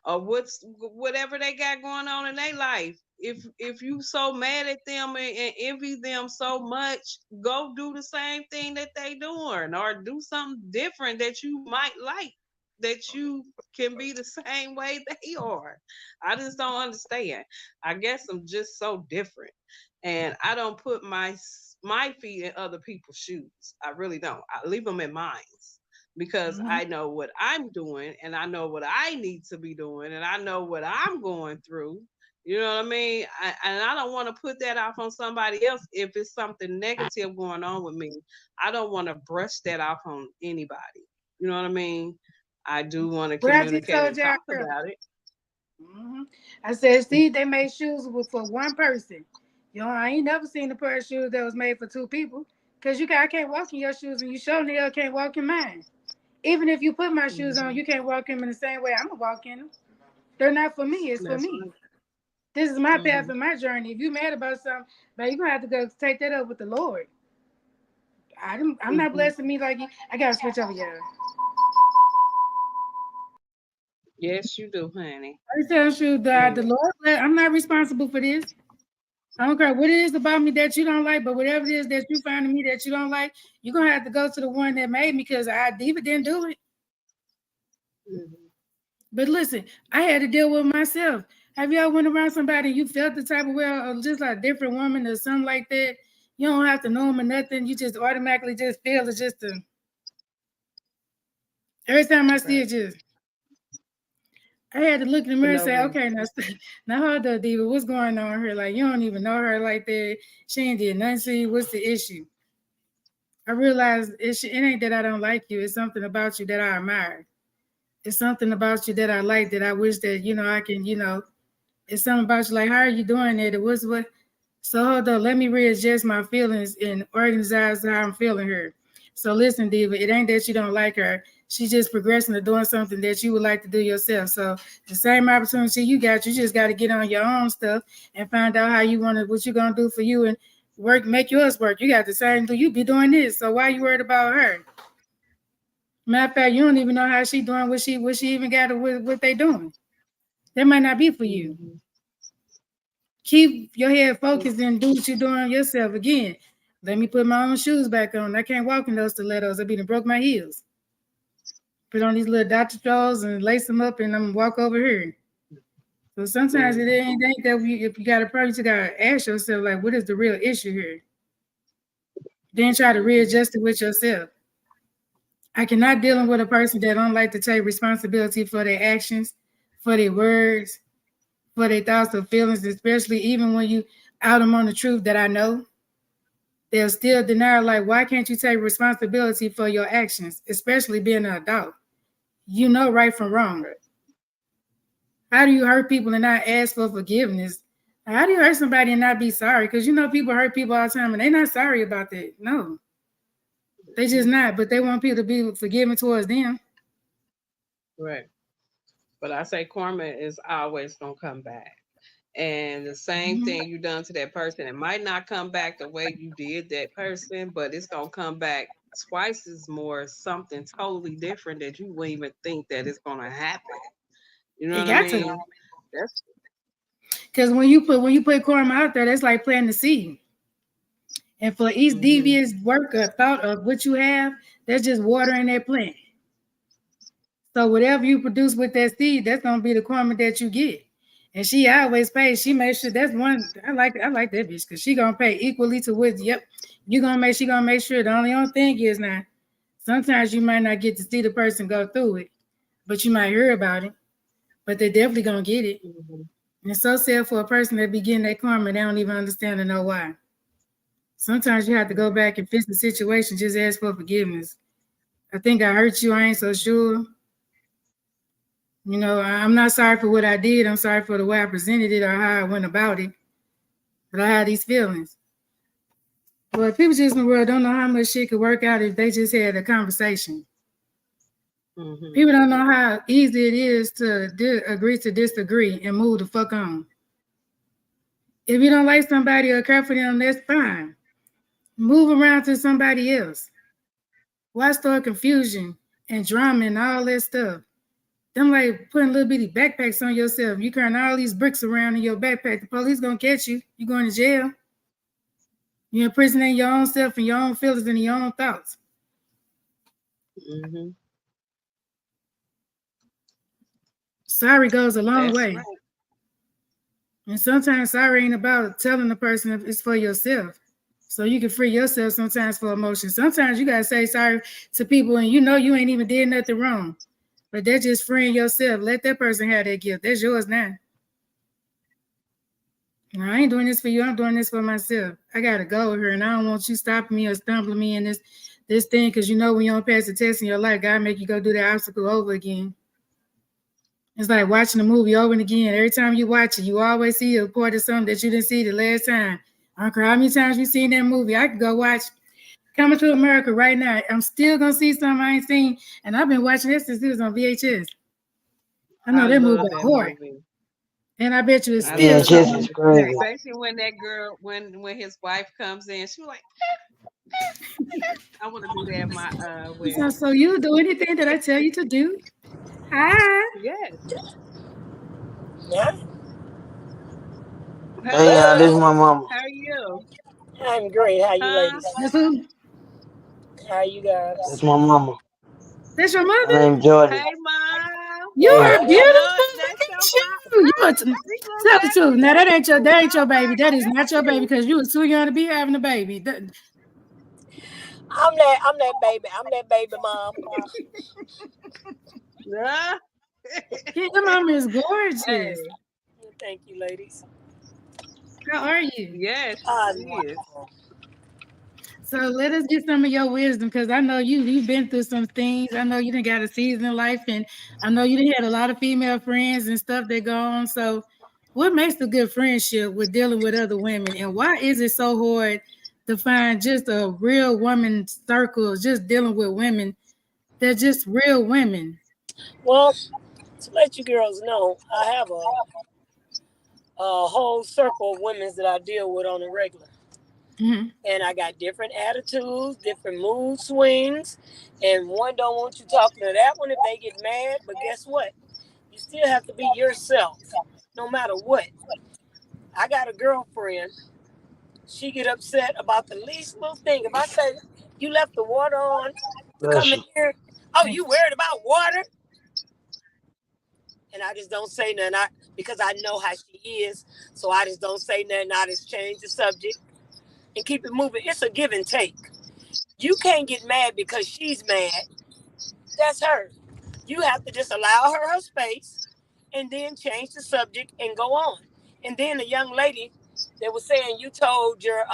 or whatever they got going on in their life. If you so mad at them and envy them so much, go do the same thing that they doing, or do something different that you might like, that you can be the same way they are. I just don't understand. I guess I'm just so different, and I don't put my feet in other people's shoes. I really don't. I leave them in mine because Mm-hmm. I know what I'm doing and I know what I need to be doing and I know what I'm going through. You know what I mean? And I don't want to put that off on somebody else if it's something negative going on with me. I don't want to brush that off on anybody. You know what I mean? I do want to What I just communicate told and y'all talk earlier. about it. Hmm I said, see, they made shoes for one person. I ain't never seen a pair of shoes that was made for two people. Cause I can't walk in your shoes, and you sure the hell can't walk in mine. Even if you put my shoes on, Mhm. you can't walk in them in the same way I'm gonna walk in them. They're not for me. It's for That's me. right. This is my path Hmm. and my journey. If you mad about something, but you're gonna have to go take that up with the Lord. I'm not Hmm. blessing me like you. I gotta switch over, y'all. Yes, you do, honey. I tell you that the And Lord, I'm not responsible for this. I don't care what it is about me that you don't like, but whatever it is that you find in me that you don't like, you're gonna have to go to the one that made me because I Diva didn't do it. mhm. But listen, I had to deal with myself. Have y'all went around somebody and you felt the type of way, or just like a different woman or something like that? You don't have to know them or nothing. You just automatically just feel it's just a, every time I see Right. it, just I had to look in the For mirror and no say, reason. okay, now, now hold up, Diva, what's going on here? Like you don't even know her like that. She ain't did nothing to you. What's the issue? I realized it ain't that I don't like you. It's something about you that I admire. It's something about you that I like that I wish that, I can, it's something about you like, how are you doing it? It was what? So hold on, let me readjust my feelings and organize how I'm feeling her. So listen, Diva, it ain't that you don't like her. She's just progressing to doing something that you would like to do yourself. So the same opportunity you got, you just got to get on your own stuff and find out how you want to, what you're gonna do for you and work, make yours work. You got the same do you be doing this. So why you worried about her? Matter of fact, you don't even know how she doing, what she even got what they doing. That might not be for you. Hmm. Keep your head focused and do what you're doing yourself. Again, let me put my own shoes back on. I can't walk in those stilettos. I be done broke my heels. Put on these little Dr. Joes and lace them up and I'm gonna walk over here. So sometimes it Hmm. ain't that if you got a problem, you gotta ask yourself, like, what is the real issue here? Then try to Hmm. readjust it with yourself. I cannot deal with a person that don't like to take responsibility for their actions, for their words, for their thoughts or feelings, especially even when you out them on the truth that I know. They'll still deny, like, why can't you take responsibility for your actions, especially being an adult? You know right from wrong. Right. How do you hurt people and not ask for forgiveness? How do you hurt somebody and not be sorry? Because people hurt people all the time and they're not sorry about that. No, they just Mhm. not, but they want people to be forgiving towards them. Right. But I say karma is always gonna come back. And the same Mhm. thing you done to that person, it might not come back the way you did that person, but it's gonna come back twice as more, something totally different that you wouldn't even think that it's gonna happen. You know It what I got to. mean? That's Because when you put karma out there, that's like planting the seed. And for each hmm devious work or thought of what you have, that's just watering that plant. So whatever you produce with that seed, that's gonna be the karma that you get. And she always pays. She makes sure that's one. I like that bitch because she gonna pay equally to what. Yep, she gonna make sure. The only thing is now, sometimes you might not get to see the person go through it, but you might hear about it. But they definitely gonna get it. Mhm. And it's so sad for a person that be getting that karma. They don't even understand or know why. Sometimes you have to go back and fix the situation. Just ask for forgiveness. I think I hurt you. I ain't so sure. I'm not sorry for what I did. I'm sorry for the way I presented it or how I went about it. But I had these feelings. Well, people just in the world don't know how much shit could work out if they just had a conversation. Mhm. People don't know how easy it is to agree to disagree and move the fuck on. If you don't like somebody or care for them, that's fine. Move around to somebody else. Why start confusion and drama and all that stuff? Them like putting little bitty backpacks on yourself. You carrying all these bricks around in your backpack. The police gonna catch you. You going to jail. You're imprisoning your own self and your own feelings and your own thoughts. Mhm. Sorry goes a long That's way. right. And sometimes sorry ain't about telling the person if it's for yourself. So you can free yourself sometimes for emotion. Sometimes you gotta say sorry to people and you ain't even did nothing wrong. But that's just freeing yourself. Let that person have that gift. That's yours now. I ain't doing this for you. I'm doing this for myself. I gotta go here, and I don't want you stopping me or stumbling me in this thing because when you don't pass the test in your life, God make you go do that obstacle over again. It's like watching a movie over and again. Every time you watch it, you always see a part of something that you didn't see the last time. I don't care how many times you seen that movie. I could go watch Coming to America right now. I'm still gonna see something I ain't seen, and I've been watching this since it was on VHS. I know I that movie love by that heart, movie. and I bet you it's I still love that VHS something is movie, today. crazy. especially when that girl, when his wife comes in, she was like, I want to do that at my So, wedding. so you do anything that I tell you to do? Hi. Yes. Yeah, Hey, y'all, this Hello. is my mama. How are you? I'm great. How you Huh? ladies? That's who? How you That's guys? my mama. That's your Her mother? name Jordan. Hey, mom. You Hey, are Yeah. beautiful. Look, Look that's your at mom. you. You are She look tell the like truth. Now you. that ain't your Oh baby. my That is not your baby goodness. because you was too young to be having a baby. I'm that baby. I'm that baby mom. Yeah. Yeah, your mama is gorgeous. Hey. Thank you, ladies. How are you? Yes, she I'm is. wonderful. So let us get some of your wisdom because I know you've been through some things. I know you done got a season in life, and I know you done had a lot of female friends and stuff that go on. So, what makes a good friendship with dealing with other women, and why is it so hard to find just a real woman circle, just dealing with women? They're just real women. Well, to let you girls know, I have a whole circle of women that I deal with on a regular. Mhm. And I got different attitudes, different mood swings, and one don't want you talking to that one if they get mad. But guess what? You still have to be yourself, no matter what. I got a girlfriend. She get upset about the least little thing. If I say you left the water on to come bless in you. here, oh, Thank you worried about water? And I just don't say nothing because I know how she is. So I just don't say nothing. I just change the subject and keep it moving. It's a give and take. You can't get mad because she's mad. That's her. You have to just allow her space and then change the subject and go on. And then the young lady that was saying you told your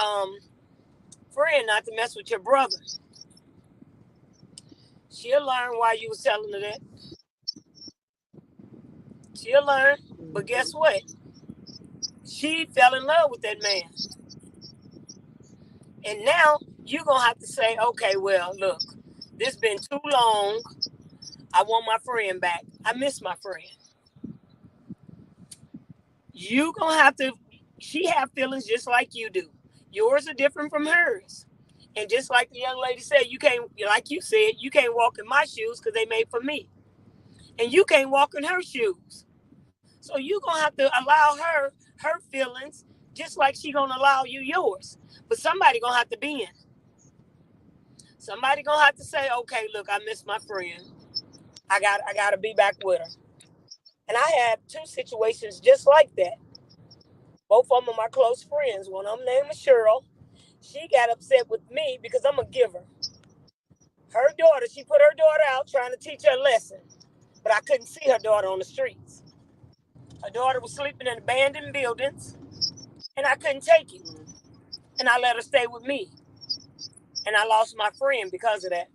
friend not to mess with your brother. She'll learn why you was telling her that. She'll learn. But guess Mhm. what? She fell in love with that man. And now you're gonna have to say, okay, well, look, this been too long. I want my friend back. I miss my friend. You gonna have to. She have feelings just like you do. Yours are different from hers. And just like the young lady said, you can't, like you said, you can't walk in my shoes because they made for me, and you can't walk in her shoes. So you gonna have to allow her feelings, just like she gonna allow you yours. But somebody gonna have to bend. Somebody gonna have to say, okay, look, I miss my friend. I got to be back with her. And I had two situations just like that. Both of them are my close friends. One of them named Cheryl. She got upset with me because I'm a giver. Her daughter, she put her daughter out trying to teach her a lesson, but I couldn't see her daughter on the streets. Her daughter was sleeping in abandoned buildings, and I couldn't take it. And I let her stay with me. And I lost my friend because of that.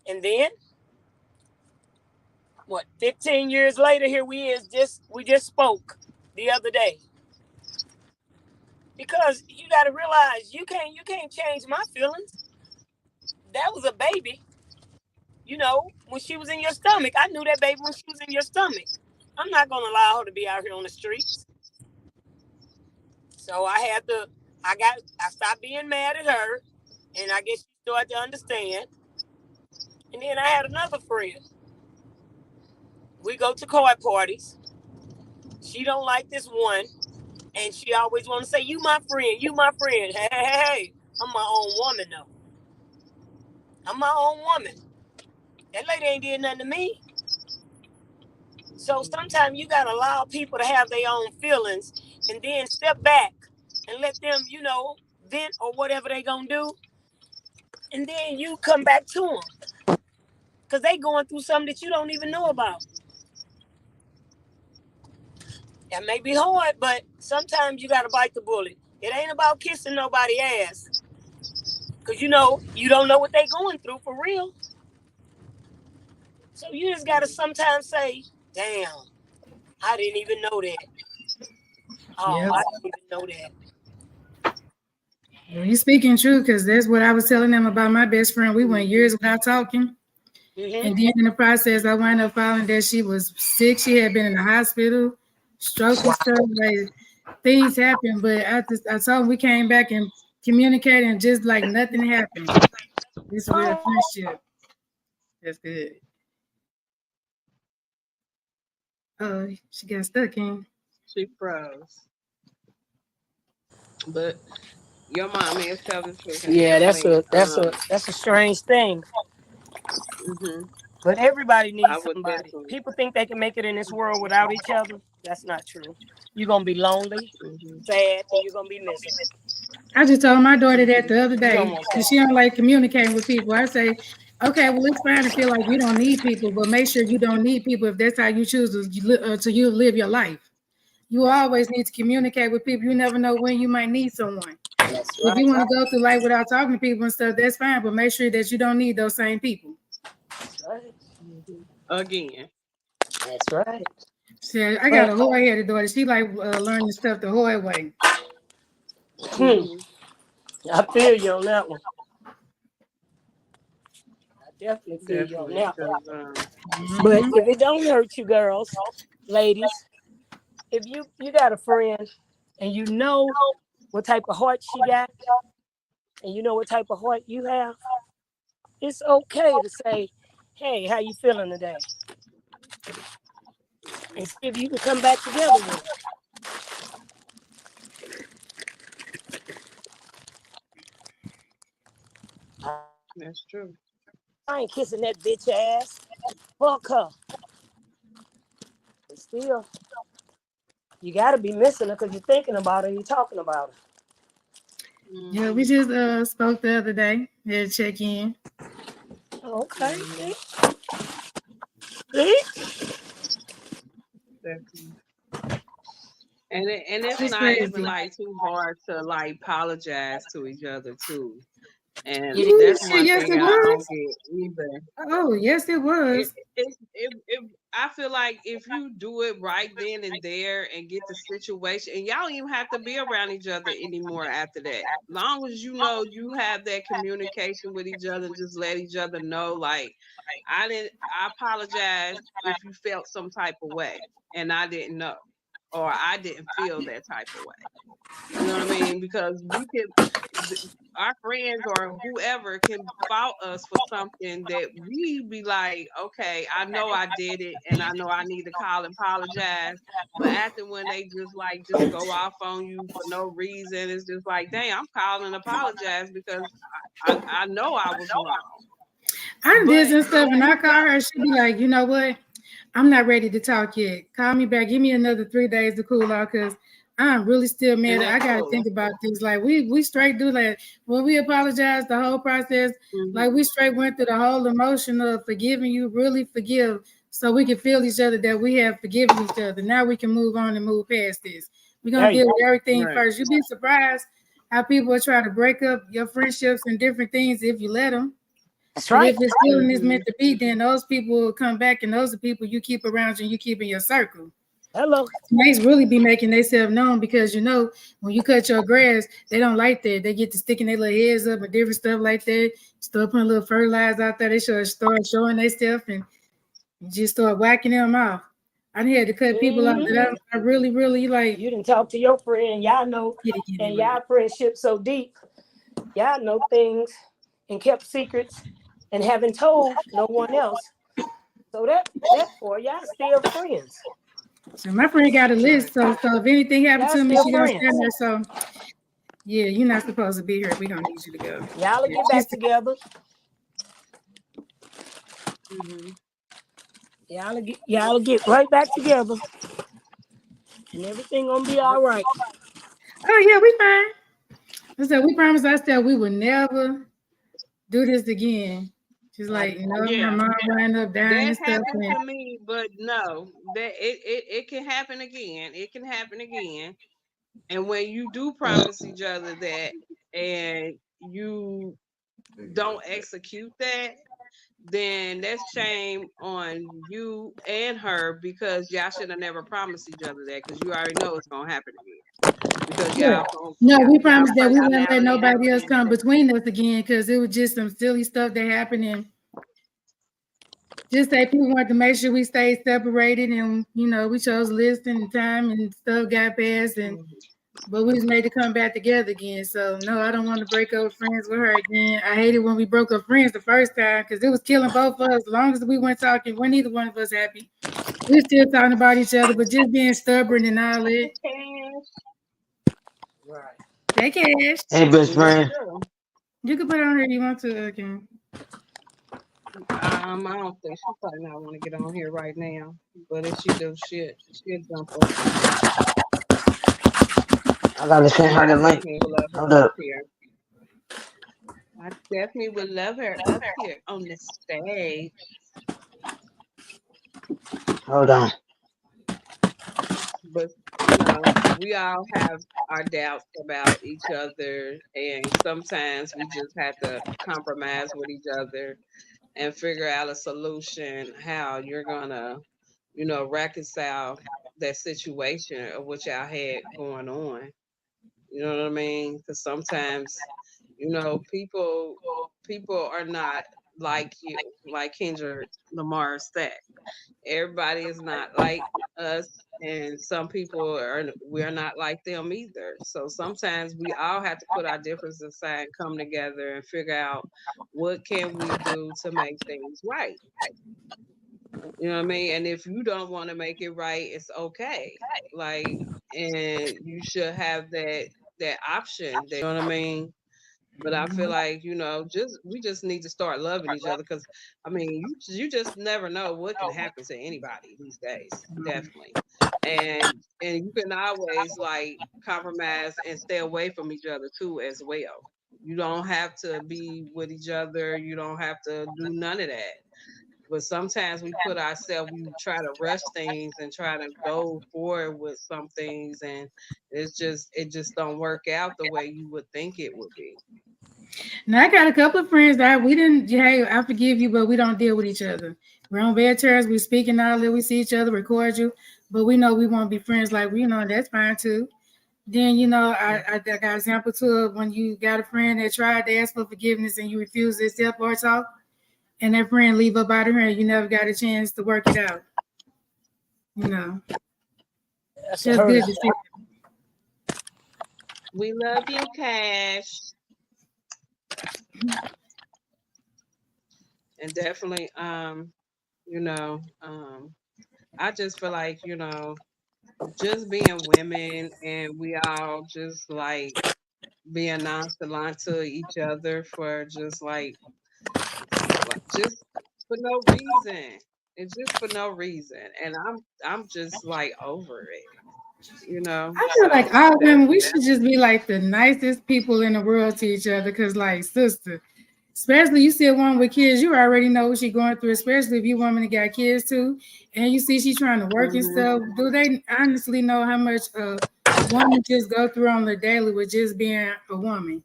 And then, 15 years later, here we just spoke the other day. Because you got to realize you can't change my feelings. That was a baby. When she was in your stomach, I knew that baby when she was in your stomach. I'm not gonna allow her to be out here on the streets. So I stopped being mad at her, and I guess she started to understand. And then I had another friend. We go to card parties. She don't like this one, and she always want to say, "You my friend, you my friend." Hey, I'm my own woman though. I'm my own woman. That lady ain't did nothing to me. So sometimes you gotta allow people to have their own feelings, and then step back and let them, vent or whatever they gonna do, and then you come back to them because they going through something that you don't even know about. That may be hard, but sometimes you gotta bite the bullet. It ain't about kissing nobody's ass, because you don't know what they going through for real. So you just gotta sometimes say, "Damn, I didn't even know that. Oh, Yep. I didn't even know that." Well, you speaking true, because that's what I was telling them about my best friend. We went years without talking. Mm-hmm. And then in the process, I wound up finding that she was sick. She had been in the hospital, stroke and stuff. Like, things happened, but I told him we came back and communicated, and just like nothing happened. It's real friendship. That's good. Oh, she got stuck in. She froze. But your mom is telling the truth, and Yeah, definitely, that's a strange thing. hmm But everybody I needs would somebody. definitely. People think they can make it in this world without each other. That's not true. You're gonna be lonely, Hmm sad, and you're gonna be miserable. I just told my daughter that hmm the other You don't day want because that. she don't like communicating with people. I say, okay, well, it's fine to feel like you don't need people, but make sure you don't need people if that's how you choose to live your life. You always need to communicate with people. You never know when you might need someone. That's If you right. want to go through life without talking to people and stuff, that's fine, but make sure that you don't need those same people. That's right. Again. That's right. See, I got But a hard-headed daughter. She like learning stuff the hard way. hmm I feel you on that one. I definitely feel you on Definitely, that one. because But Mm-hmm. if it don't hurt you, girls, ladies, if you got a friend and you know what type of heart she got, and you know what type of heart you have, it's okay to say, "Hey, how you feeling today?" And see if you can come back together with it. that's true. I ain't kissing that bitch ass. Fuck her. But still, you gotta be missing her because you're thinking about her, you're talking about her. Yeah, hmm we just spoke the other day. Had to check in. Okay. hmm See? Definitely. And it's It's not even crazy. like too hard to like apologize to each other too. And It Ooh, that's is. shit, one yes, thing it I was. don't get either. Oh, yes, it It, was. I feel like if you do it right then and there and get the situation, and y'all don't even have to be around each other anymore after that. Long as you know you have that communication with each other, just let each other know, like, I apologize if you felt some type of way and I didn't know, or I didn't feel that type of way. You know what I mean? Because we can, our friends or whoever can fault us for something that we be like, okay, I know I did it and I know I need to call and apologize. But after when they just go off on you for no reason, it's just like, dang, I'm calling and apologize because I know I was wrong. I did But some stuff and I call her. She'd be like, you know what? I'm not ready to talk yet. Call me back. Give me another 3 days to cool out because I'm really still And mad. I that's gotta cool. think about this. Like we straight do that. When we apologize, the whole process, like Mm-hmm. we straight went through the whole emotion of forgiving you, really forgive, so we can feel each other that we have forgiven each other. Now we can move on and move past this. We're There gonna you deal go. with everything Right. first. You'd be surprised how people try to break up your friendships and different things if you let them. That's But right. if it's feeling is Mm-hmm. meant to be, then those people will come back, and those are people you keep around you and you keep in your circle. Hello. Snakes really be making themselves known because when you cut your grass, they don't like that. They get to sticking their little heads up and different stuff like that. Start putting a little fertilizer out there. They start showing their stuff and you just start whacking them off. I done had to cut people out Mm-hmm. that I really, really like. You didn't talk to your friend. Y'all know, Kitty, kitty, and lady. y'all friendship so deep. Y'all know things and kept secrets and haven't told no one else. So therefore, y'all still friends. So my friend got a Right. list. So if anything happened Y'all to me, still she gonna stand friends. there. So yeah, you're not supposed to be here. We gonna need you to go. Y'all will Yeah, get she's back together. Mm-hmm. Y'all will get right back together, and everything gonna be all right. oh yeah, we fine. I said we promised ourselves we would never do this again. She's I like, her Yeah. mom wound up dying That and stuff. happened And to me, but no, that it can happen again. It can happen again. And when you do promise each other that and you don't execute that, then that's shame on you and her because y'all should have never promised each other that because you already know it's gonna happen again because yeah. y'all from No, we y'all promised that we wouldn't let personality and nobody else everything come different. between us again because it was just some silly stuff that happened. And just that people wanted to make sure we stayed separated. And, we chose list and time and stuff got passed. But we was made to come back together again. So, no, I don't want to break up friends with her again. I hated when we broke up friends the first time because it was killing both of us. As long as we weren't talking, when neither one of us happy. We were still talking about each other, but just being stubborn and all that. right. Hey, Cash. Hey, best Yes, friend. sir. You can put it on here if you want to, again. I don't think she probably not want to get on here right now. But if she do, she'll jump up on here. I gotta send I her the link. definitely would love Hold her up up. here. I definitely would love her up here on the stage. Hold on. But we all have our doubts about each other, and sometimes we just have to compromise with each other and figure out a solution how you're gonna, reconcile that situation of what y'all had going on. You know what I mean? Because sometimes, people are not like you, like Kendrick Lamar said. Everybody is not like us, and some people we're not like them either. So sometimes we all have to put our differences aside, come together, and figure out what can we do to make things right. You know what I mean? And if you don't want to make it right, it's okay. Like, and you should have that option. That, you know what I mean? But I feel like just we just need to start loving each other because I mean you just never know what can happen to anybody these days, definitely, and you can always like compromise and stay away from each other too as well. You don't have to be with each other. You don't have to do none of that. But sometimes we try to rush things and try to go forward with some things, and it just don't work out the way you would think it would be. Now I got a couple of friends that we didn't. Hey, I forgive you, but we don't deal with each other. We're on bad terms. We speak and all that. We see each other, record you, but we know we won't be friends. Like that's fine too. Then I got an example too of when you got a friend that tried to ask for forgiveness and you refuse to accept or talk, and that friend leave up out of here, and you never got a chance to work it out. You know, That's a just good hurt. to see. We love you, Cash. And definitely, you know, um, I just feel like, just being women and we all just like being nonchalant to each other for just like just for no reason. It's just for no reason, and I'm just like over it, you know. I feel like So all women, we that's should just be like the nicest people in the world to each other. Cause like sister, especially you see a woman with kids, you already know what she's going through, especially if you woman that got kids too, and you see she's trying to work and mm-hmm, stuff. Do they honestly know how much a woman just go through on the daily with just being a woman?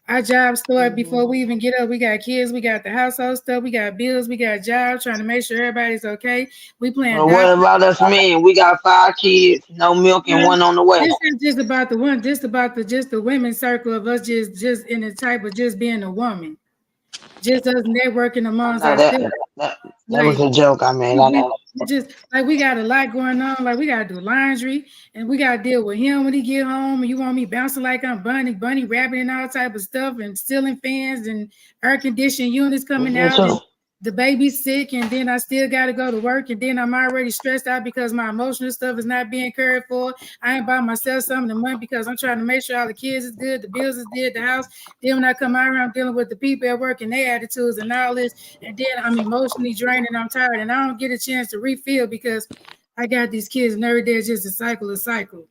Our job start mm-hmm. before we even get up. We got kids, we got the household stuff, we got bills, we got jobs, trying to make sure everybody's okay. We playing Well, what doctor. about us men? We got 5 kids, no milk, and one on the way. This is just about the one, just about the just the women's circle of us just in the type of just being a woman, just us networking I amongst know that ourselves. that that was Like a joke I made. I know. we just like we got a lot going on. Like we gotta do laundry and we gotta deal with him when he get home. And you want me bouncing like I'm bunny rapping and all type of stuff and stealing fans and air conditioning units We coming do out and too. the baby's sick and then I still gotta go to work and then I'm already stressed out because my emotional stuff is not being cared for. I ain't buy myself something a month because I'm trying to make sure all the kids is good, the bills is good, the house. Then when I come out here, I'm dealing with the people at work and their attitudes and all this. And then I'm emotionally drained and I'm tired and I don't get a chance to refill because I got these kids and every day is just a cycle.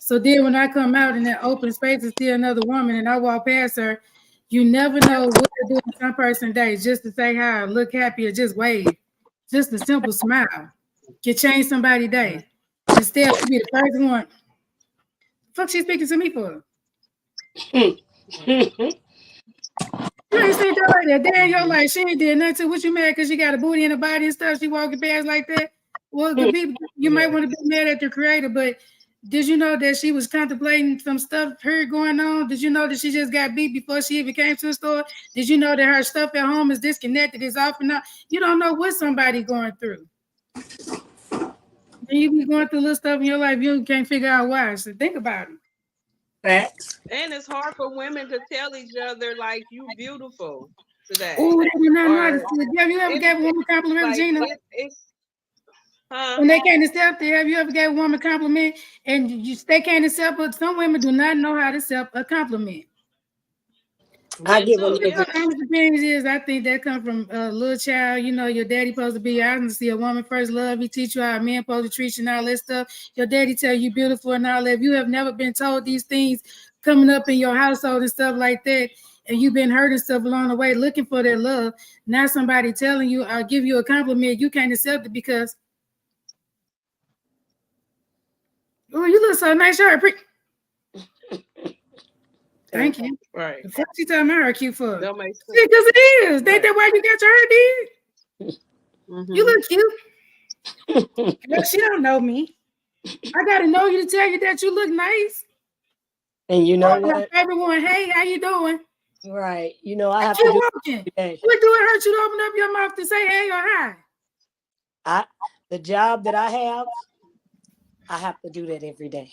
So then when I come out in that open space and see another woman and I walk past her, you never know what to do in some person's day just to say hi, look happy, or just wave. Just a simple smile can change somebody's day. Instead, we be the first one. Fuck, she speaking to me for? You ain't seen that like that. Damn, yo, like she ain't did nothing to what you mad because she got a booty in her body and stuff. She walking past like that. Well, it could be you might want to be mad at the creator, but did you know that she was contemplating some stuff her going on? Did you know that she just got beat before she even came to the store? Did you know that her stuff at home is disconnected, is off and on? You don't know what somebody going through. And you be going through little stuff in your life, you can't figure out why. So think about it. Facts. And it's hard for women to tell each other like you beautiful today, Oh, they do not know how to or do it. Have you ever gave a anything. woman a compliment, Like Regina? it's huh? When they can't accept it, have you ever gave a woman a compliment and they can't accept it? Some women do not know how to accept a compliment. I That give a too. little Your bit. honest opinions is, I think that come from a little child. You know, your daddy supposed to be out and see a woman first love. He teach you how a man supposed to treat you and all that stuff. Your daddy tell you beautiful and all that. If you have never been told these things coming up in your household and stuff like that, and you've been hurt and stuff along the way, looking for that love. Now somebody telling you, I'll give you a compliment, you can't accept it because, oh, you look so nice, shirt. Thank you. Right. The fuck you telling her cute for? Don't make sense. See, because it is. Right. Ain't that why you got your hair did? Mm-hmm. You look cute. Girl, she don't know me. I gotta know you to tell you that you look nice. And you know what? Everyone, hey, how you doing? Right. You know, I have Keep to do walking. it every day. What do it hurt you to open up your mouth to say hey or hi? The job that I have to do that every day.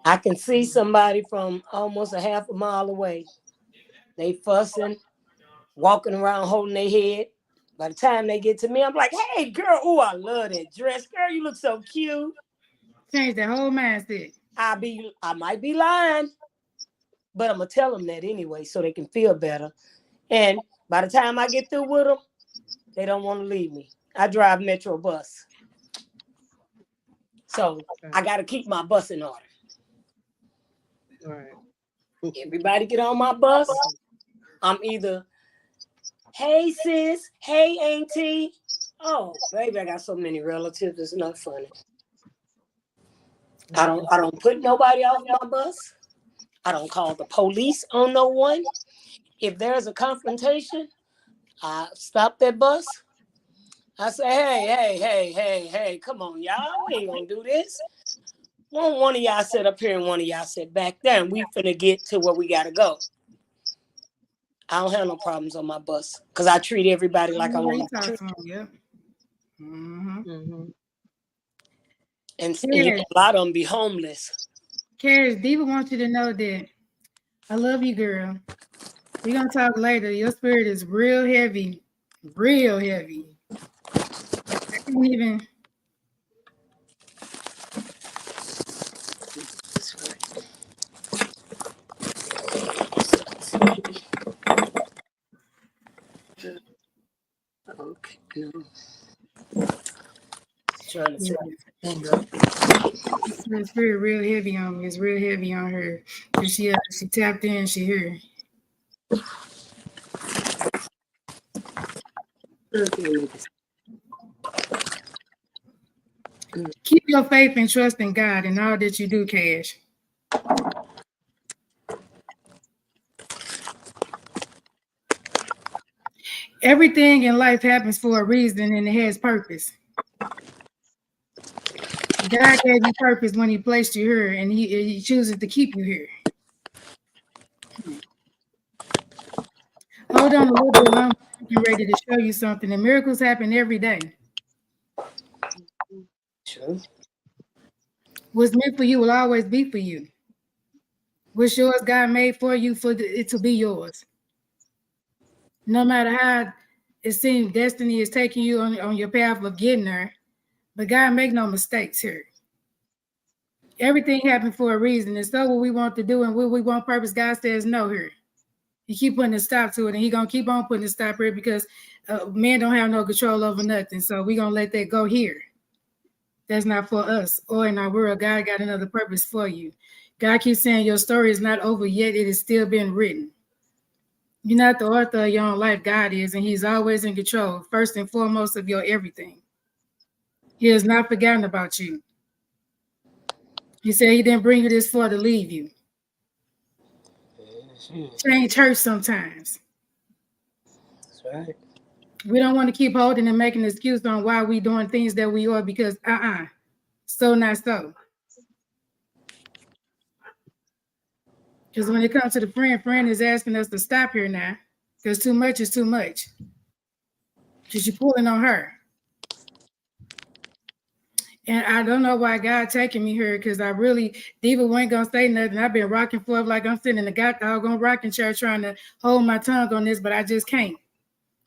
I can see somebody from almost a half a mile away. They fussing, walking around holding their head. By the time they get to me, I'm like, hey, girl, oh, I love that dress. Girl, you look so cute. Change that whole mindset. I might be lying, but I'm going to tell them that anyway so they can feel better. And by the time I get through with them, they don't want to leave me. I drive Metro bus. So I got to keep my bus in order. Right. Everybody get on my bus. I'm either, hey, sis, hey, auntie. Oh, baby, I got so many relatives. It's not funny. I don't put nobody off my bus. I don't call the police on no one. If there's a confrontation, I stop that bus. I say, hey, come on, y'all. We ain't gonna do this. One of y'all sit up here and one of y'all sit back there, and we finna get to where we gotta go. I don't have no problems on my bus because I treat everybody like I want to treat. Yeah. Mm-hmm. Mm-hmm. And a lot of them be homeless. Caris, Diva wants you to know that I love you, girl. We're gonna talk later. Your spirit is real heavy. Real heavy. I can't even. Okay. No. Trying to Yeah. finger up. It's real heavy on me. It's real heavy on her. Cause she tapped in, she here. Keep your faith and trust in God in all that you do, Cash. Everything in life happens for a reason and it has purpose. God gave you purpose when he placed you here, and he chooses to keep you here. Hold on a little bit longer. I'm ready to show you something. And miracles happen every day. True. What's meant for you will always be for you. What's yours, God made for you for it to be yours. No matter how it seems destiny is taking you on your path of getting there, but God make no mistakes here. Everything happened for a reason. And so what we want to do and what we want purpose, God says no here. He keep putting a stop to it, and he gonna keep on putting a stop here because men don't have no control over nothing. So we gonna let that go here. That's not for us or in our world. God got another purpose for you. God keeps saying your story is not over yet. It is still being written. You're not the author of your own life. God is, and he's always in control, first and foremost of your everything. He has not forgotten about you. He said he didn't bring you this far to leave you. Change hurts sometimes. That's right. We don't want to keep holding and making an excuse on why we doing things that we are because so not so. Because when it comes to the friend is asking us to stop here now because too much is too much. Because you're pulling on her. And I don't know why God taking me here because I really, Diva ain't going to say nothing. I've been rocking forth like I'm sitting in the doggone rocking chair trying to hold my tongue on this, but I just can't.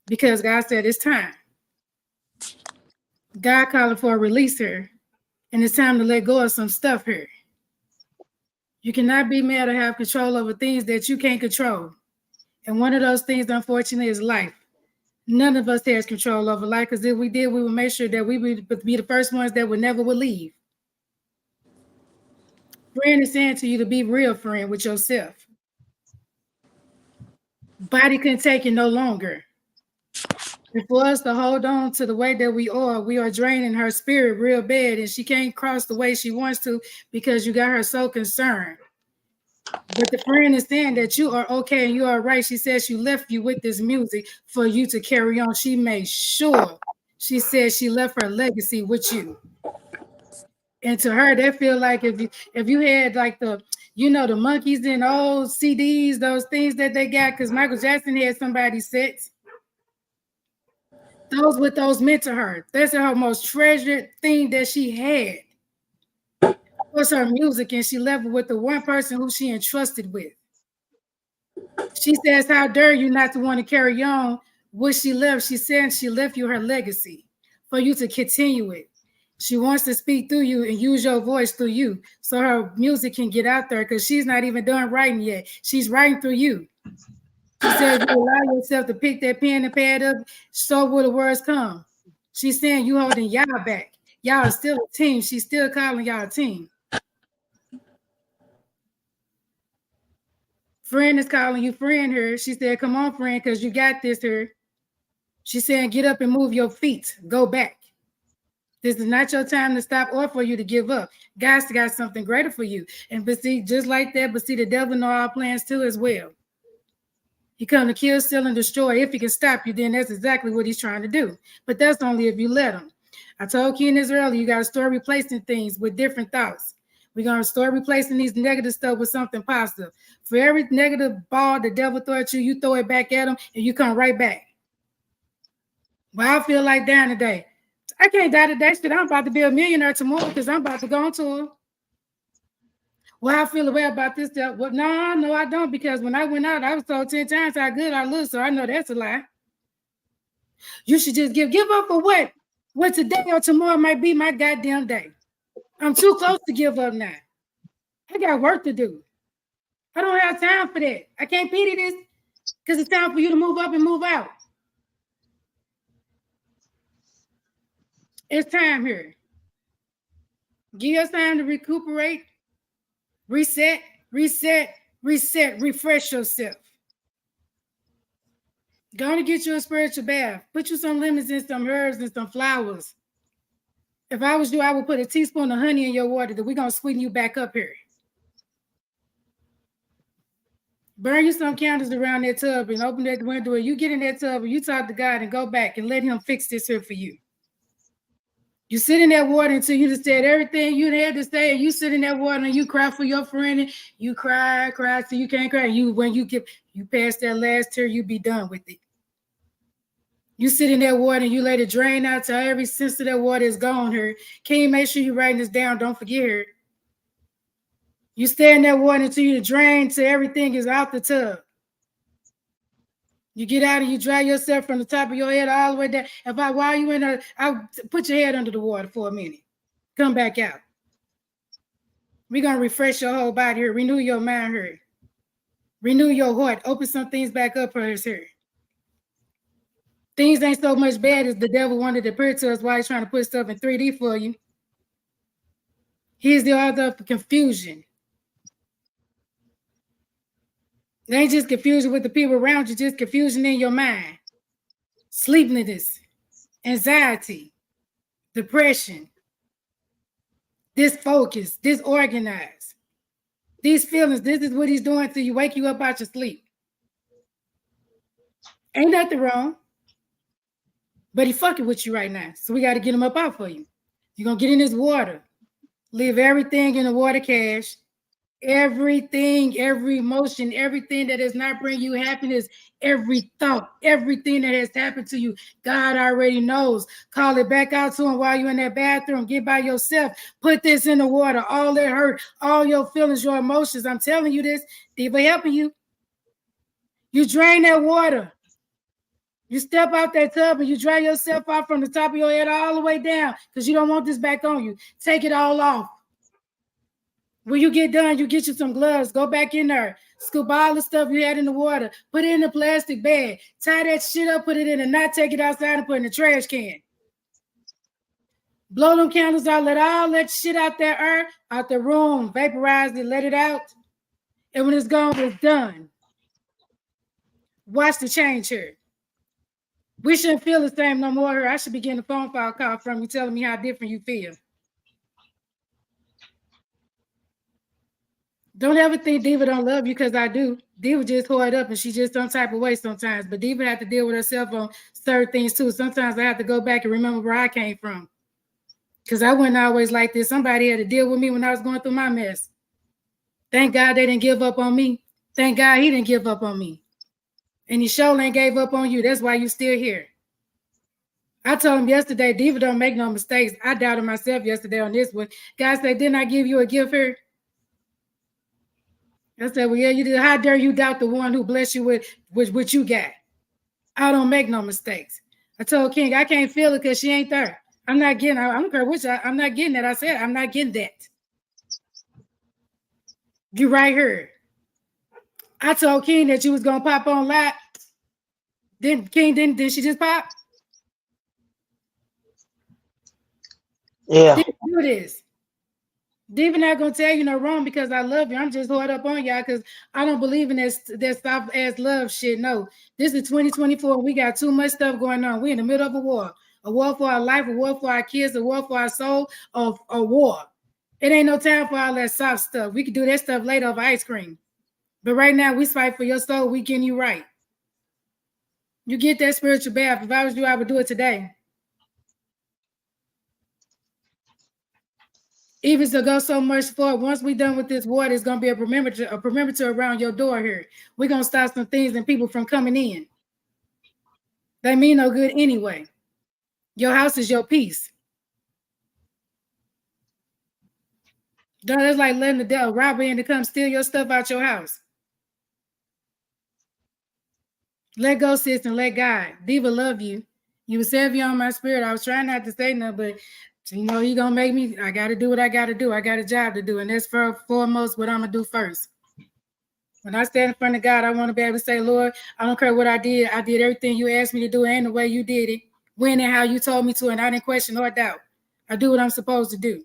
Because God said it's time. God calling for a release here. And it's time to let go of some stuff here. You cannot be mad or have control over things that you can't control. And one of those things, unfortunately, is life. None of us has control over life because if we did, we would make sure that we would be the first ones that would never would leave. Friend is saying to you to be real, friend, with yourself. Body can take it no longer. And for us to hold on to the way that we are draining her spirit real bad, and she can't cross the way she wants to because you got her so concerned. But the friend is saying that you are okay and you are right. She says she left you with this music for you to carry on. She made sure. She said she left her legacy with you. And to her, that feel like if you had like the monkeys and old CDs, those things that they got, because Michael Jackson had somebody's sets. Those meant to her. That's her most treasured thing that she had. Was her music, and she left it with the one person who she entrusted with. She says, how dare you not to want to carry on what she left? She said she left you her legacy for you to continue it. She wants to speak through you and use your voice through you so her music can get out there because she's not even done writing yet. She's writing through you. She said, you allow yourself to pick that pen and pad up, so will the words come. She's saying you holding y'all back. Y'all are still a team. She's still calling y'all a team. Friend is calling you friend her. She said, come on, friend, because you got this here. She's saying, get up and move your feet. Go back. This is not your time to stop or for you to give up. God's got something greater for you. And but see, just like that, but see, the devil know our plans too as well. He come to kill, steal, and destroy. If he can stop you, then that's exactly what he's trying to do. But that's only if you let him. I told Ken this earlier, you got to start replacing things with different thoughts. We're going to start replacing these negative stuff with something positive. For every negative ball the devil throw at you, you throw it back at him, and you come right back. Well, I feel like dying today. I can't die today. Shit, I'm about to be a millionaire tomorrow because I'm about to go on tour. Well, I feel the way about this stuff. Well, no, I don't, because when I went out, I was told 10 times how good I look, so I know that's a lie. You should just give up for what? What today or tomorrow might be my goddamn day. I'm too close to give up now. I got work to do. I don't have time for that. I can't pity this because it's time for you to move up and move out. It's time here. Give us time to recuperate, reset, refresh yourself. Go to get you a spiritual bath. Put you some lemons and some herbs and some flowers. If I was you, I would put a teaspoon of honey in your water that we're going to sweeten you back up here. Burn you some candles around that tub and open that window. And you get in that tub and you talk to God and go back and let him fix this here for you. You sit in that water until you just said everything you had to say, and you sit in that water and you cry for your friend, and you cry till you can't cry. When you pass that last tear, you be done with it. You sit in that water and you let it drain out till every sense of that water is gone here. Can you make sure you're writing this down? Don't forget her. You stay in that water until you drain till everything is out the tub. You get out and you dry yourself from the top of your head all the way down. While you in there, I'll put your head under the water for a minute. Come back out. We're going to refresh your whole body here. Renew your mind here. Renew your heart. Open some things back up for us here. Things ain't so much bad as the devil wanted to appear to us while he's trying to put stuff in 3D for you. He's the author of confusion. It ain't just confusion with the people around you, just confusion in your mind. Sleeplessness, anxiety, depression, disfocus, disorganized. These feelings, this is what he's doing to you, wake you up out your sleep. Ain't nothing wrong. But he fucking with you right now. So we got to get him up out for you. You're going to get in this water. Leave everything in the water cache. Everything, every emotion, everything that does not bring you happiness, every thought, everything that has happened to you, God already knows. Call it back out to him while you're in that bathroom. Get by yourself. Put this in the water. All that hurt, all your feelings, your emotions. I'm telling you this. Diva helping you. You drain that water. You step out that tub and you dry yourself out from the top of your head all the way down because you don't want this back on you. Take it all off. When you get done, you get you some gloves. Go back in there. Scoop all the stuff you had in the water. Put it in a plastic bag. Tie that shit up, put it in a knot, take it outside and put it in the trash can. Blow them candles out. Let all that shit out there, air, out the room. Vaporize it, let it out. And when it's gone, it's done. Watch the change here. We shouldn't feel the same no more. I should be getting a phone call from you telling me how different you feel. Don't ever think Diva don't love you because I do. Diva just hoard up and she just some type of way sometimes. But Diva have to deal with herself on certain things too. Sometimes I have to go back and remember where I came from. Because I wasn't always like this. Somebody had to deal with me when I was going through my mess. Thank God they didn't give up on me. Thank God he didn't give up on me. And he sure ain't gave up on you. That's why you still here. I told him yesterday, Diva don't make no mistakes. I doubted myself yesterday on this one. God said, didn't I give you a gift here? I said, well, yeah, you did. How dare you doubt the one who blessed you with what you got? I don't make no mistakes. I told King, I can't feel it because she ain't there. I'm not getting, I don't care which, I'm not getting that. I said, I'm not getting that. You right here. I told King that you was going to pop on live. Then King, didn't she just pop? Yeah. Didn't do this. Diva not gonna tell you no wrong because I love you. I'm just hard up on y'all because I don't believe in that soft ass love shit. No, this is 2024. We got too much stuff going on. We're in the middle of a war for our life, a war for our kids, a war for our soul, a war. It ain't no time for all that soft stuff. We can do that stuff later over ice cream. But right now, we fight for your soul. We getting you right. You get that spiritual bath. If I was you, I would do it today. Even to go so much forward, once we done with this water, it's gonna be a perimeter around your door here. We're gonna stop some things and people from coming in. They mean no good anyway. Your house is your peace. That's like letting the devil robber in to come steal your stuff out your house. Let go, sis, and let God. Diva love you. You was heavy on my spirit. I was trying not to say nothing, but you know, he gonna make me, I gotta do what I gotta do. I got a job to do, and that's foremost what I'm gonna do first. When I stand in front of God, I want to be able to say, Lord, I don't care what I did everything you asked me to do and the way you did it. when and how you told me to, and I didn't question or doubt. I do what I'm supposed to do.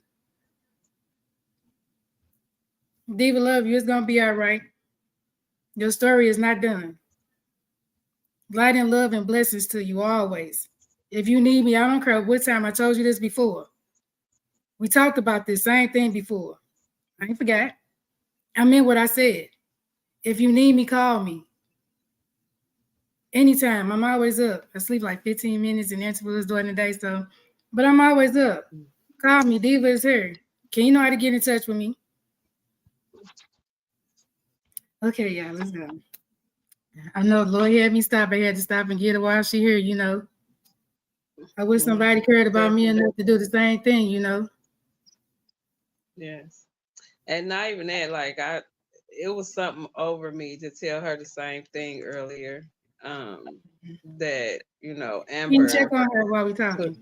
Diva, love you. It's gonna be all right. Your story is not done. Light and love and blessings to you always. If you need me, I don't care what time. I told you this before. We talked about this same thing before. I ain't forgot. I meant what I said. If you need me, call me. Anytime. I'm always up. I sleep like 15 minutes in intervals during the day, so but I'm always up. Call me. Diva is here. Can you know how to get in touch with me? Okay, yeah, let's go. I know Lord had me stop. I had to stop and get her while she here, you know. I wish somebody cared about me enough to do the same thing, you know. Yes. And not even that, like it was something over me to tell her the same thing earlier. That, you know, You can check Amber on her while we took talking.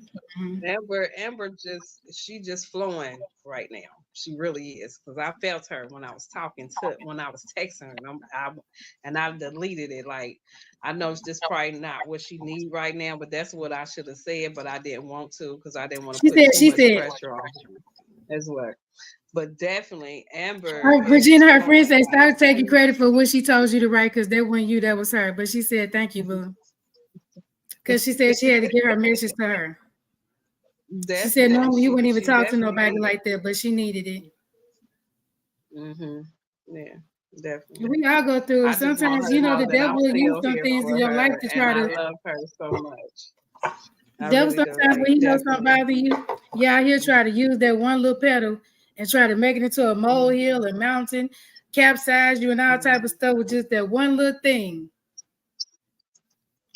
Amber she just flowing right now. She really is, because I felt her when I was when I was texting her, and I deleted it. Like, I know it's just probably not what she need right now, but that's what I should have said, but I didn't want to, because I didn't want to put too much pressure on her as well. But definitely, Amber is Regina, her friend flowing. said, stop taking credit for what she told you to write, because that wasn't you, that was her. But she said, thank you, boo. Because she said she had to get her message to her. She said, no, you wouldn't even talk to nobody like that, but she needed it. Yeah, definitely. We all go through it. Sometimes, you know, the devil will use some things in your life to try to. I love her so much. Devil sometimes when he knows something bother you, yeah, he'll try to use that one little pedal and try to make it into a molehill, a mountain, capsize you and all type of stuff with just that one little thing.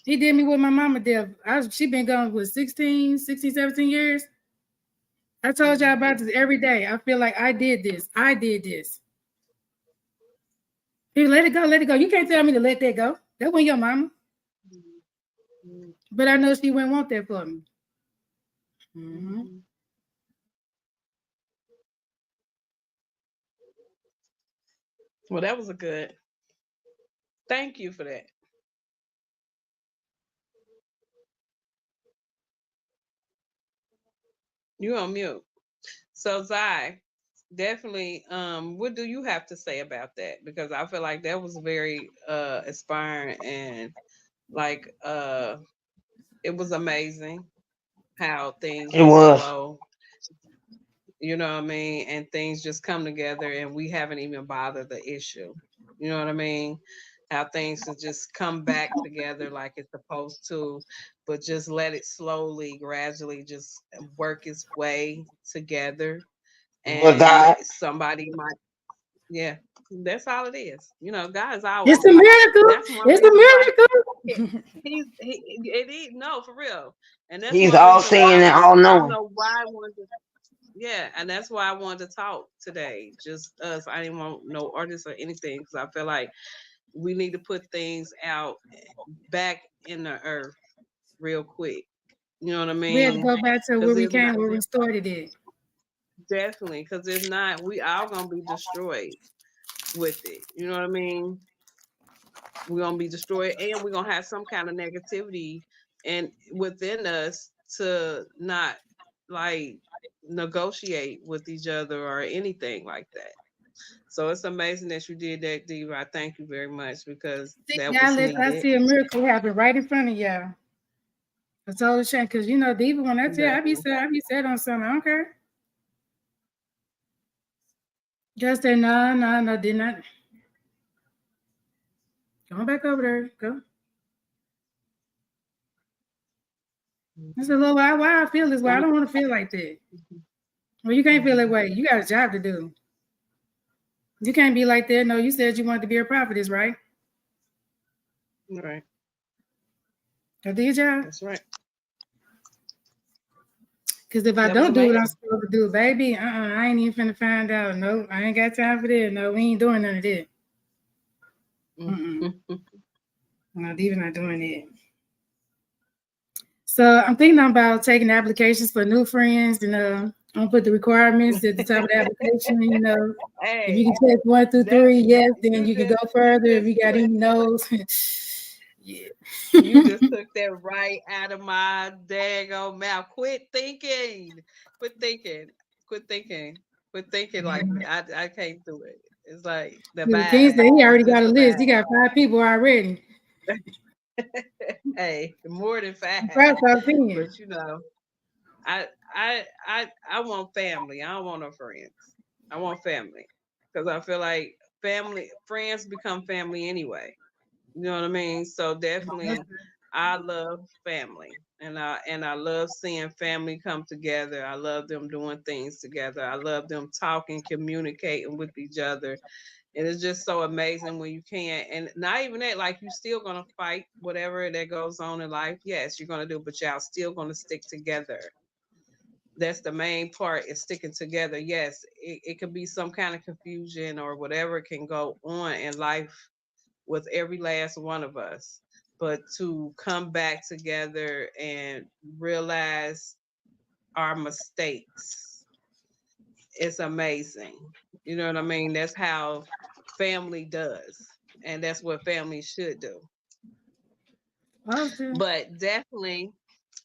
He did me with my mama did. She been gone with 16, 17 years. I told y'all about this every day. I feel like I did this. I did this. People, let it go, let it go. You can't tell me to let that go. That wasn't your mama. But I know she wouldn't want that for me. Well, that was a good. Thank you for that. You on mute. So Zai, definitely, what do you have to say about that? Because I feel like that was very inspiring, and like it was amazing how things It just was. flow. You know what I mean? And things just come together, and we haven't even bothered the issue. You know what I mean? How things should just come back together like it's supposed to, but just let it slowly, gradually just work its way together. But And God, somebody might, yeah, that's all it is. You know, God is it's always a here. miracle. That's one It's a reason why miracle. it is, no, for real. And that's He's one all reason seeing why and all I don't knowing. know why I wanted to, yeah, and that's why I wanted to talk today. Just us. I didn't want no artists or anything, because I feel like we need to put things out back in the earth real quick. You know what I We had to mean? go back to where Because we it's not, came, where we started it. definitely, because it's not, we all gonna be destroyed with it. You know what I mean? We're gonna be destroyed, and we're gonna have some kind of negativity and within us to not like negotiate with each other or anything like that. So it's amazing that you did that, Diva. I thank you very much, because See, that now was I needed. see a miracle happen right in front of y'all. I told the shame, because you know, Diva, when I tell, I be said on something. I don't care. Just say no, did not. Go back over there. Go. I said, Lord, why I feel this way? I don't want to feel like that. Well, you can't feel that way. You got a job to do. You can't be like that. No, you said you wanted to be a prophetess, right? Right. Go do your job. That's right. Because if I don't do what I'm supposed to do, baby, I ain't even finna find out. No, I ain't got time for that. No, we ain't doing none of that. No, even not doing it. So I'm thinking about taking applications for new friends, and I'm gonna put the requirements at the top of the application. You know, if you can take 1 through 3, yes, then you can go further. If you got any no's, Yeah. You just took that right out of my daggone mouth. Quit thinking. Quit thinking. Quit thinking. Quit thinking like me. I can't do it. It's like the King said vibe. he already It's just got a the list. He vibe. got 5 people already. Hey, more than 5. That's our opinion. But you know, I want family. I don't want no friends. I want family. Because I feel like friends become family anyway. You know what I mean? So definitely I love family. And I love seeing family come together. I love them doing things together. I love them talking, communicating with each other. And it's just so amazing when you can. And not even that, like you still gonna fight whatever that goes on in life. Yes, you're gonna do, but y'all still gonna stick together. That's the main part is sticking together. Yes, it could be some kind of confusion or whatever can go on in life with every last one of us. But to come back together and realize our mistakes, it's amazing. You know what I mean? That's how family does. And that's what family should do. Awesome. But definitely,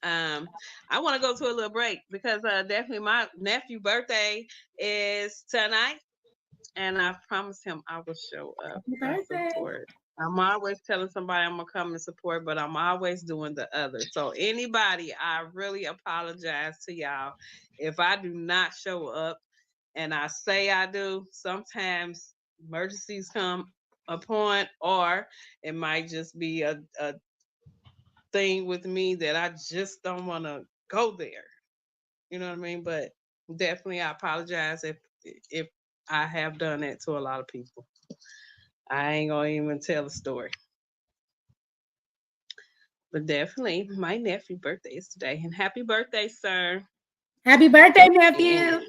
I want to go to a little break because definitely my nephew' birthday is tonight. And I promised him I will show up and support. I'm always telling somebody I'm gonna come and support, but I'm always doing the other. So anybody, I really apologize to y'all if I do not show up and I say I do. Sometimes emergencies come upon, or it might just be a thing with me that I just don't want to go there. You know what I mean? But definitely I apologize if I have done that to a lot of people. I ain't gonna even tell the story. But definitely my nephew's birthday is today. And happy birthday, sir. Happy birthday, nephew. And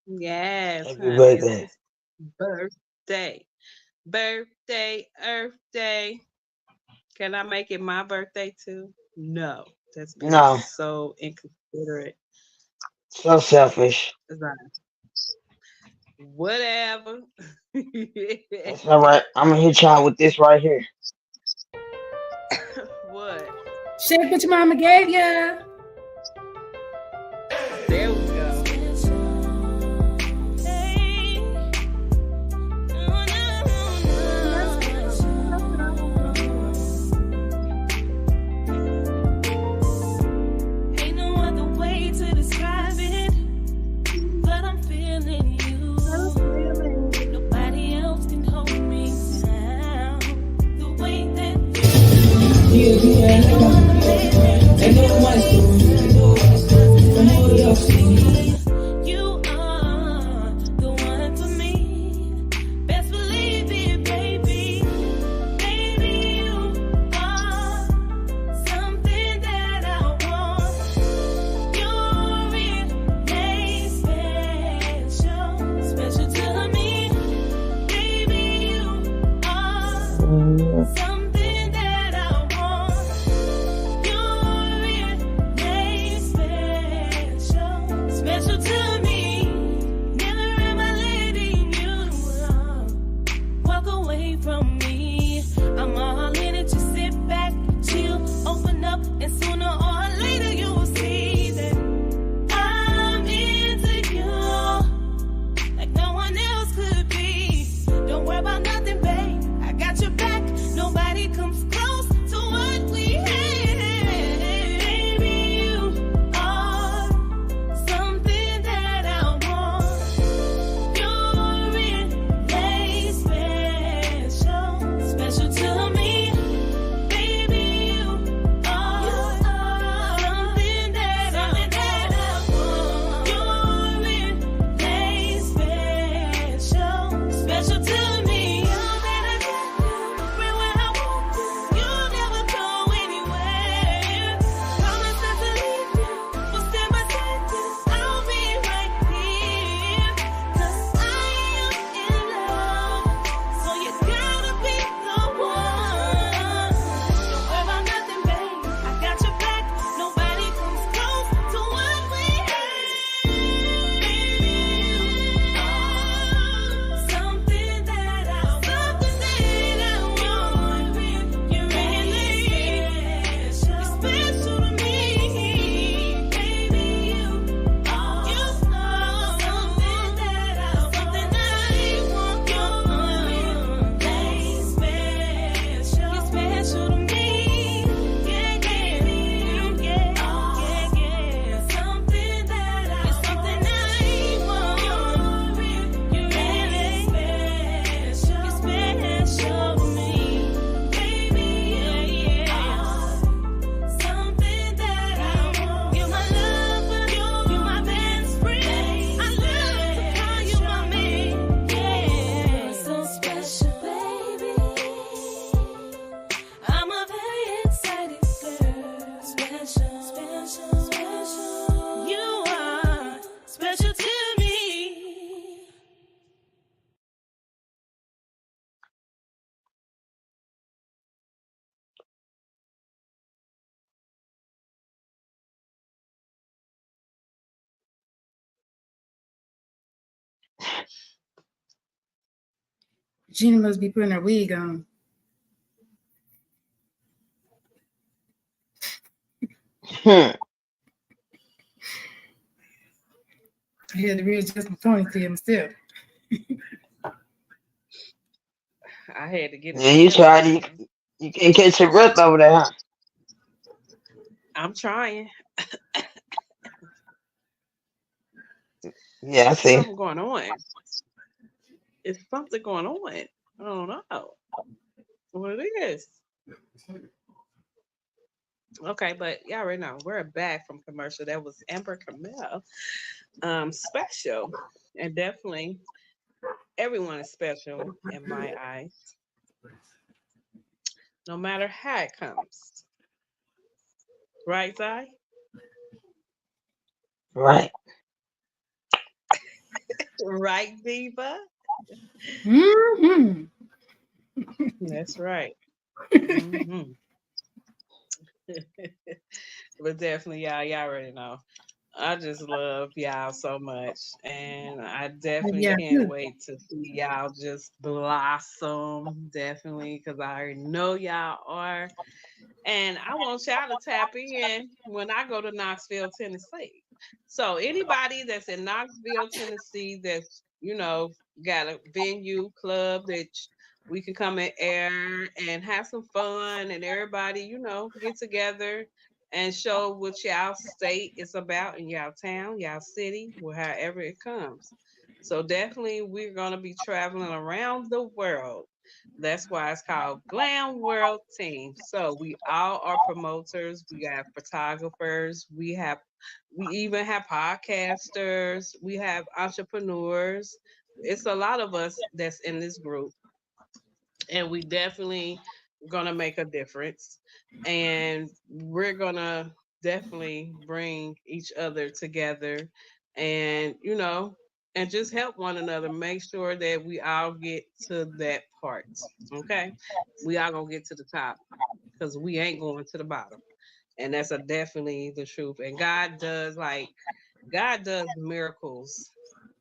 yes, Happy honey. It's birthday. his birthday. Birthday, Earth Day. Can I make it my birthday too? No. That's being No. so inconsiderate. So selfish. Whatever. That's all right. I'm gonna hit y'all with this right here. What? Shake what your mama gave ya. There we go. Ain't no other way to describe it, but I'm feeling you. Nobody else can hold me down the way that you do. Gina must be putting her wig on. Hmm. I had to readjust my ponytail myself. I had to get it Yeah, you together. tried. You can't catch your breath over there, huh? I'm trying. Yeah, I It's see. something going on. It's something going on. I don't know what it is. Okay, but y'all already know we're back from commercial. That was Amber Camille. Special. And definitely everyone is special in my eyes, no matter how it comes. Right, Zai? Right. Right, Diva? Mm-hmm. That's right. Hmm. But definitely, y'all already know. I just love y'all so much. And I definitely Yeah, can't too. wait to see y'all just blossom. Definitely, because I already know y'all are. And I want y'all to tap in when I go to Knoxville, Tennessee. So anybody that's in Knoxville, Tennessee, that's got a venue club that we can come and air and have some fun, and everybody get together and show what y'all state is about in y'all town, y'all city, or however it comes. So definitely we're gonna be traveling around the world. That's why it's called Glam World Team. So we all are promoters. We got photographers. We even have podcasters. We have entrepreneurs. It's a lot of us that's in this group, and we definitely gonna make a difference. And we're gonna definitely bring each other together, and and just help one another. Make sure that we all get to that part. Okay, we all gonna get to the top because we ain't going to the bottom, and that's a definitely the truth. And God does miracles.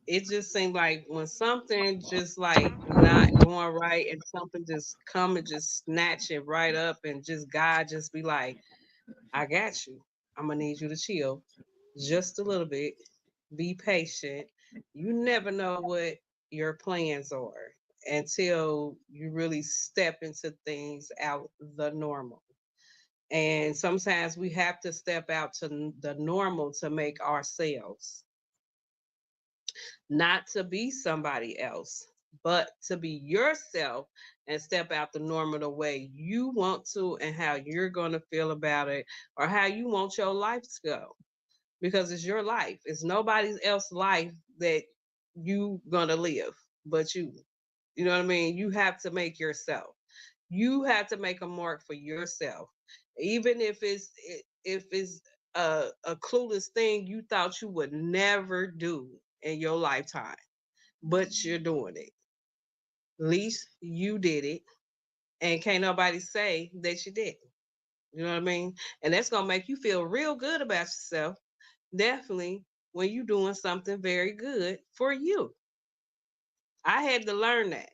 It just seemed like when something just like not going right and something just come and just snatch it right up, and just God just be like, I got you. I'm gonna need you to chill just a little bit. Be patient. You never know what your plans are until you really step into things out the normal. And sometimes we have to step out to the normal to make ourselves, not to be somebody else, but to be yourself and step out the normal the way you want to and how you're going to feel about it, or how you want your life to go, because it's your life. It's nobody's else life that you going to live but you. You know what I mean? You have to make yourself. You have to make a mark for yourself, even if it's a clueless thing you thought you would never do in your lifetime, but you're doing it. At least you did it, and can't nobody say that you didn't. You know what I mean? And that's gonna make you feel real good about yourself. Definitely when you're doing something very good for you. I had to learn that.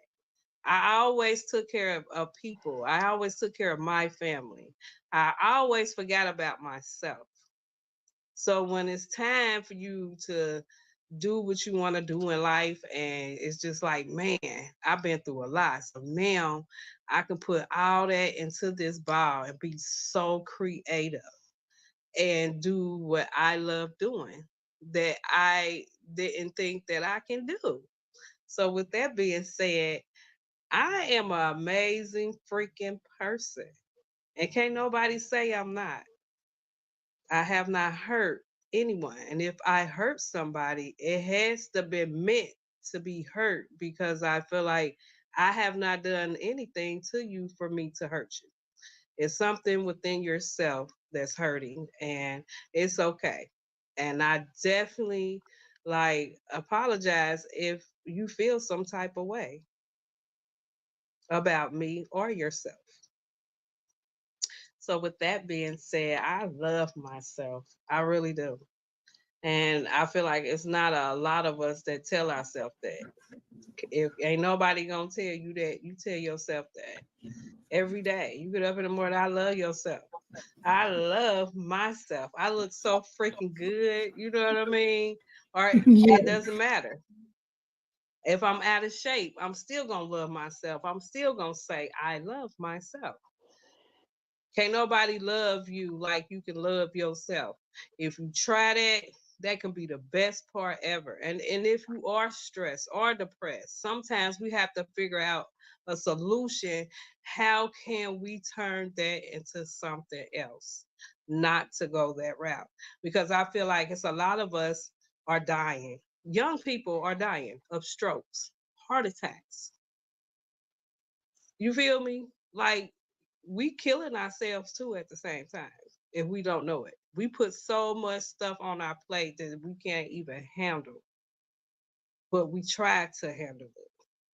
I always took care of people. I always took care of my family. I always forgot about myself. So when it's time for you to do what you want to do in life, and it's just like, man, I've been through a lot. So now I can put all that into this ball and be so creative and do what I love doing that I didn't think that I can do. So with that being said, I am an amazing freaking person. And can't nobody say I'm not. I have not hurt anyone. And if I hurt somebody, it has to be meant to be hurt, because I feel like I have not done anything to you for me to hurt you. It's something within yourself that's hurting, and it's okay. And I definitely apologize if you feel some type of way about me or yourself. So with that being said, I love myself. I really do. And I feel like it's not a lot of us that tell ourselves that. If ain't nobody gonna tell you that, you tell yourself that every day. You get up in the morning, I love yourself. I love myself. I look so freaking good. You know what I mean? Or it Yeah. doesn't matter. If I'm out of shape, I'm still gonna love myself. I'm still gonna say I love myself. Can't nobody love you like you can love yourself. If you try that, that can be the best part ever. And if you are stressed or depressed, sometimes we have to figure out a solution. How can we turn that into something else? Not to go that route. Because I feel like it's a lot of us are dying. Young people are dying of strokes, heart attacks. You feel me? Like we killing ourselves too at the same time if we don't know it. We put so much stuff on our plate that we can't even handle, but we try to handle it.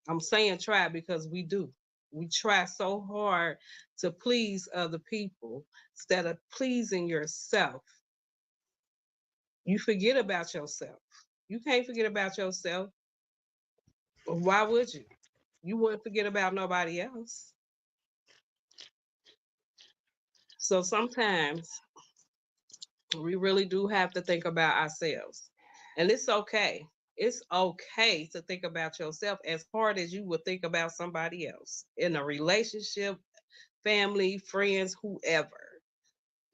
I'm saying try because we do. We try so hard to please other people instead of pleasing yourself. You forget about yourself. You can't forget about yourself. Why would you? You wouldn't forget about nobody else. So sometimes we really do have to think about ourselves. And it's okay. It's okay to think about yourself as hard as you would think about somebody else in a relationship, family, friends, whoever.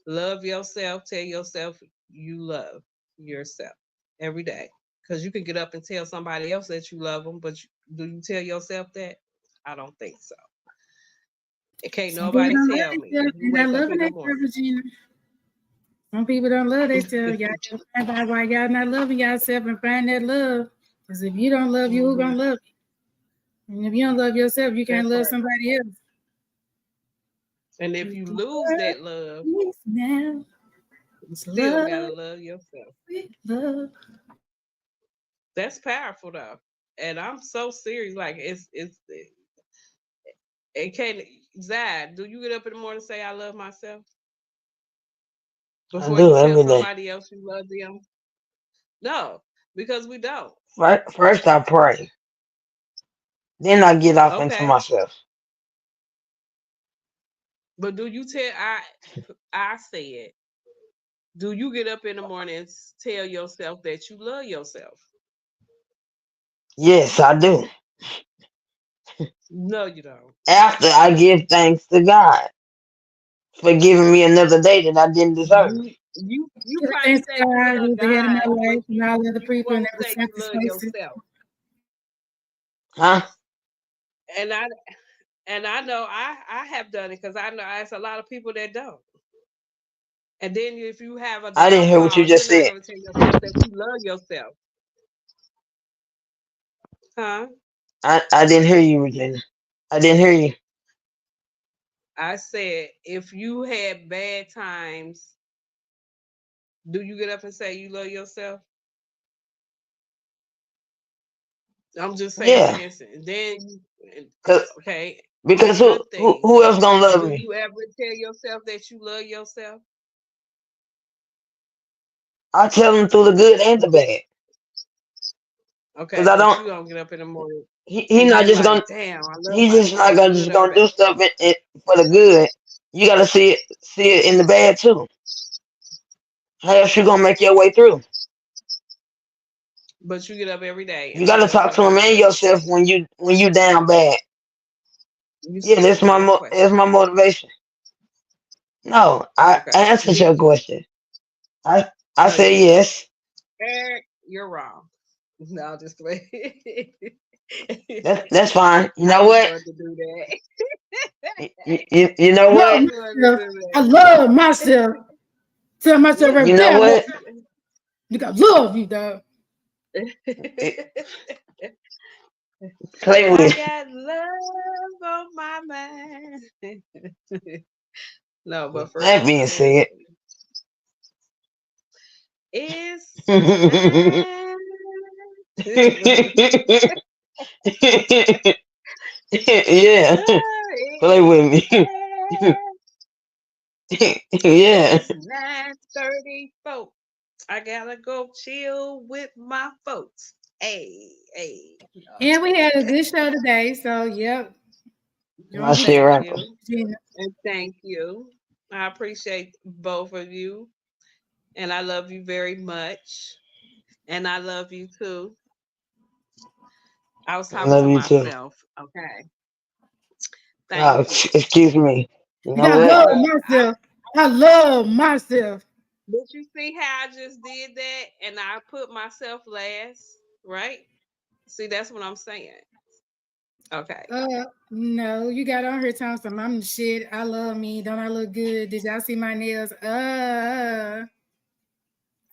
Love yourself. Tell yourself you love yourself every day. Because you can get up and tell somebody else that you love them, but do you tell yourself that? I don't think so. It can't Some people nobody don't love tell me themselves. if you They're not wake up loving in the themselves, morning. Regina. Some people don't love themselves. Y'all gotta find out why y'all not loving yourself and find that love. Because if you don't love you, who Mhm. gonna love you? And if you don't love yourself, you can't That love part. somebody else. And if You you can lose love that love, peace now. you still gotta Love, love yourself. love. That's powerful though. And I'm so serious. Like it can't. Zad, do you get up in the morning and say I love myself I before do you tell every day. somebody else you love them? No, because we don't. First I pray. Then I get off into Okay. myself. But do you tell I said, do you get up in the morning and tell yourself that you love yourself? Yes, I do. No, you don't. After I give thanks to God for giving me another day that I didn't deserve. You Give probably thanks to say you God love who's the head of my God, but life and all other you people in won't their say you respective love spaces. yourself. Huh? And I know I have done it because I know there's a lot of people that don't. And then if you have a I didn't hear what you downfall, you're just not said. going to tell yourself that you love yourself, huh? I didn't hear you, Regina. I didn't hear you. I said if you had bad times, do you get up and say you love yourself? I'm just saying, for Yeah. instance. Then, Cause okay, on because good things, who else gonna love do me? you ever tell yourself that you love yourself? I tell him through the good and the bad. Cause Okay, I but don't. you don't get up in the morning He and not be just gonna. like, damn, I love He just not myself, gonna good just or gonna bad. do stuff for the good. You gotta see it in the bad too. How else you gonna make your way through? But you get up every day You and tell gotta talk yourself to him that you and love yourself yourself. when you down bad. You Yeah, still answer my that's question. my motivation. No, I Okay. answered your question. I I No, you say didn't. yes. Eric, you're wrong. No, just wait. That's fine. You I know was what? going to do that. You know I I love what? was going to myself. do I that. love myself. Tell myself Yeah. every You know damn what? morning, you got love you, dog. It, play I with. got love on my mind. No, but With for that being said, seriously, it's time. yeah, play with me. Yeah, It's 9:34. I gotta go chill with my folks. Hey, hey. No, I'm And we joking. had a good show today. So, yep. You're My on shit Thank point, right. you. Gina. And thank you. I appreciate both of you. And I love you very much. And I love you too. I was I talking love to you too. myself. Okay. Oh, Thank you. excuse me. You know I what? love Look, myself. I love myself. did you see how I just did that? And I put myself last, right? See, that's what I'm saying. Okay. No, you got on here talking some I'm the shit. I love me. Don't I look good? Did y'all see my nails?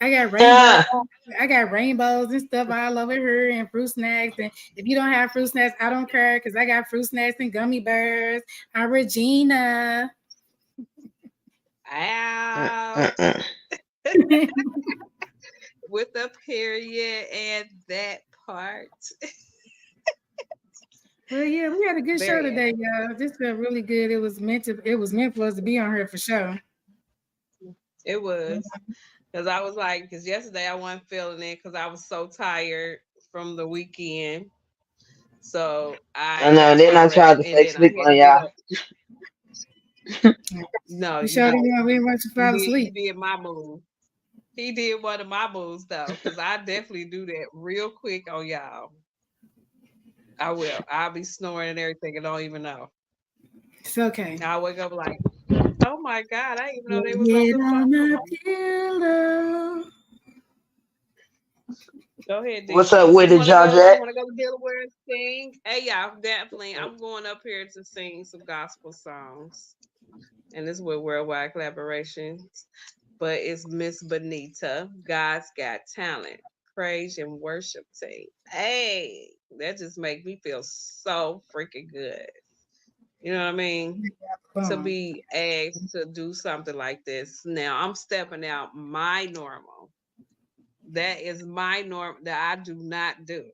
I got rainbow. Ah, I got rainbows and stuff all over here and fruit snacks. And if you don't have fruit snacks, I don't care because I got fruit snacks and gummy bears. I'm Regina. Out uh. with the period and that part. Well, yeah, we had a good show Very today, y'all. This felt really good. It was meant for us to be on here for sure. it was. Because I was like, because yesterday I wasn't feeling it because I was so tired from the weekend. So I I know. had to Then I rest tried to and fake then I sleep had on to get y'all. up. No, We you showed him didn't. we didn't want you to fall You asleep. did my move. He did one of my moves though, because I definitely do that real quick on y'all. I will. I'll be snoring and everything and don't even know. It's okay. I'll wake up like, oh my God, I didn't even know they was on Get the on the phone. pillow. Go ahead, What's Diva. up with You it, wanna John go? You Jack? wanna go to Delaware and sing? Hey y'all, definitely. I'm going up here to sing some gospel songs. And this is with worldwide collaborations. But it's Miss Bonita, God's Got Talent, praise and worship team. Hey, that just makes me feel so freaking good. You know what I mean? To Boom. be asked to do something like this. Now I'm stepping out my normal. That is my norm that I do not do.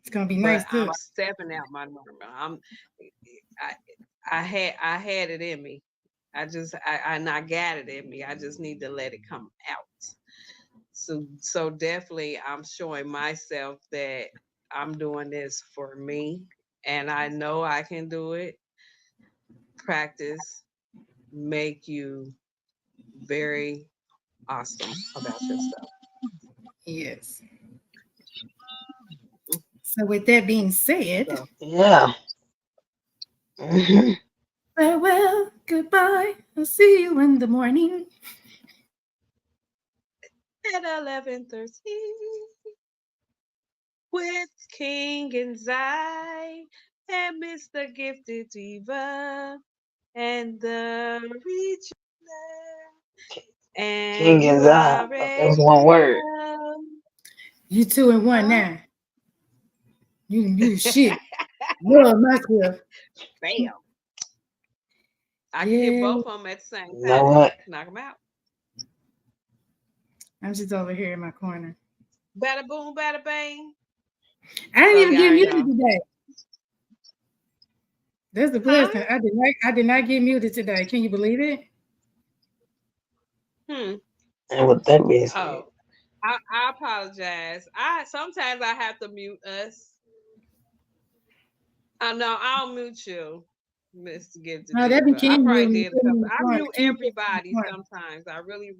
It's gonna be But nice too. I'm stepping out my normal. I I had it in me. And I got it in me. I just need to let it come out. So definitely I'm showing myself that I'm doing this for me and I know I can do it. Practice make you very awesome about yourself. Yes. So with that being said, So Yeah. Hmm. farewell, goodbye. I'll see you in the morning. at 11:30 with King and Zai and Mr. Gifted Diva and the Regina. And King you is I. That's already one word. know. You 2 and 1 Huh? now. You the shit. Love myself. Bam. I can hit Yeah. both of them at the same You know time. what? Knock them out. I'm just over here in my corner. Bada boom, bada bang. I didn't So even y'all get already muted know. today. That's the Huh? blessing. I did not get muted today. Can you believe it? Hmm. And with that being said, Oh, I apologize. I sometimes I have to mute us. I know I'll mute you, Mr. Get the No, that be Diva. I King probably muting me, did a putting me in couple. the I corner. mute King put me in the everybody corner. sometimes. I really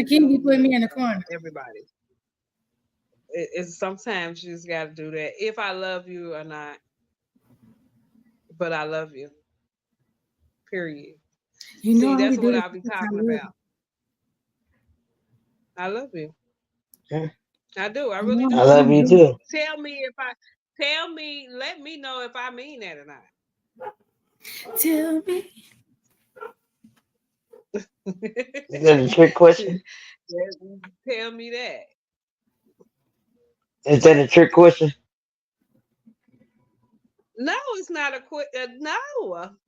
King be do putting me mute in the corner. everybody. It's sometimes you just got to do that if I love you or not. But I love you. Period. You know See, I only that's do what this I'll be because I talking love about. I love you. hmm, I do. I you. You really know I do. love I'm you doing too. Tell me if I tell me. Let me know if I mean that or not. it. Tell me. Is that a trick question? Tell me that. Is that a trick question? No, it's not a quick. No,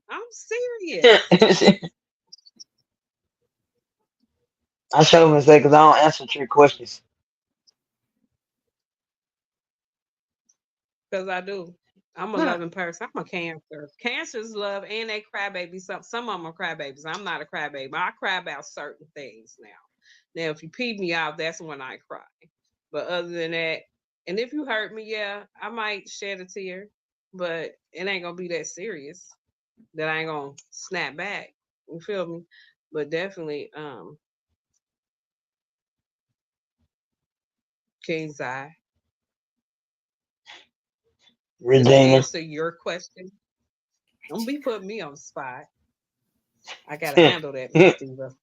I'm serious. I show him say because I don't answer trick questions. Because I do. I'm a Huh. loving person. I'm a cancer. Cancers love and they cry babies. Some of them are crybabies. I'm not a crybaby. I cry about certain things now. Now, if you pee me out, that's when I cry. But other than that, and if you hurt me, yeah, I might shed a tear, but it ain't gonna be that serious that I ain't gonna snap back. You feel me? But definitely, King's Eye. To Regina. answer your question, don't be putting me on the spot. I gotta handle that, Miss Diva.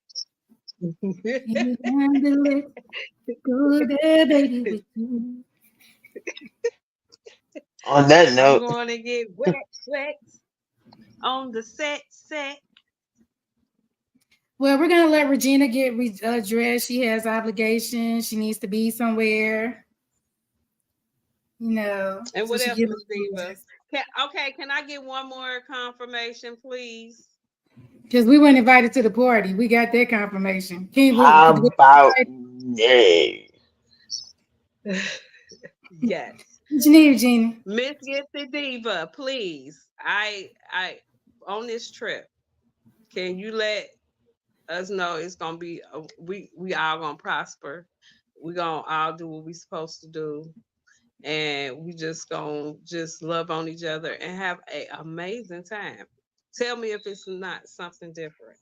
You handle it good there, baby, with you. On that I'm note, going to get wet, wet on the set. Well, we're gonna let Regina get dressed. She has obligations. She needs to be somewhere. And So what she else, gives Miss Diva? Can I get one more confirmation, please? because we weren't invited to the party. We got that confirmation. Can we, how could we about yeah? Yes. what you need, Regina? Miss Gifted Diva, please. I on this trip, can you let us know it's gonna be we all gonna prosper. We gonna all do what we supposed to do, and we just gonna just love on each other and have a amazing time. Tell me if it's not something different.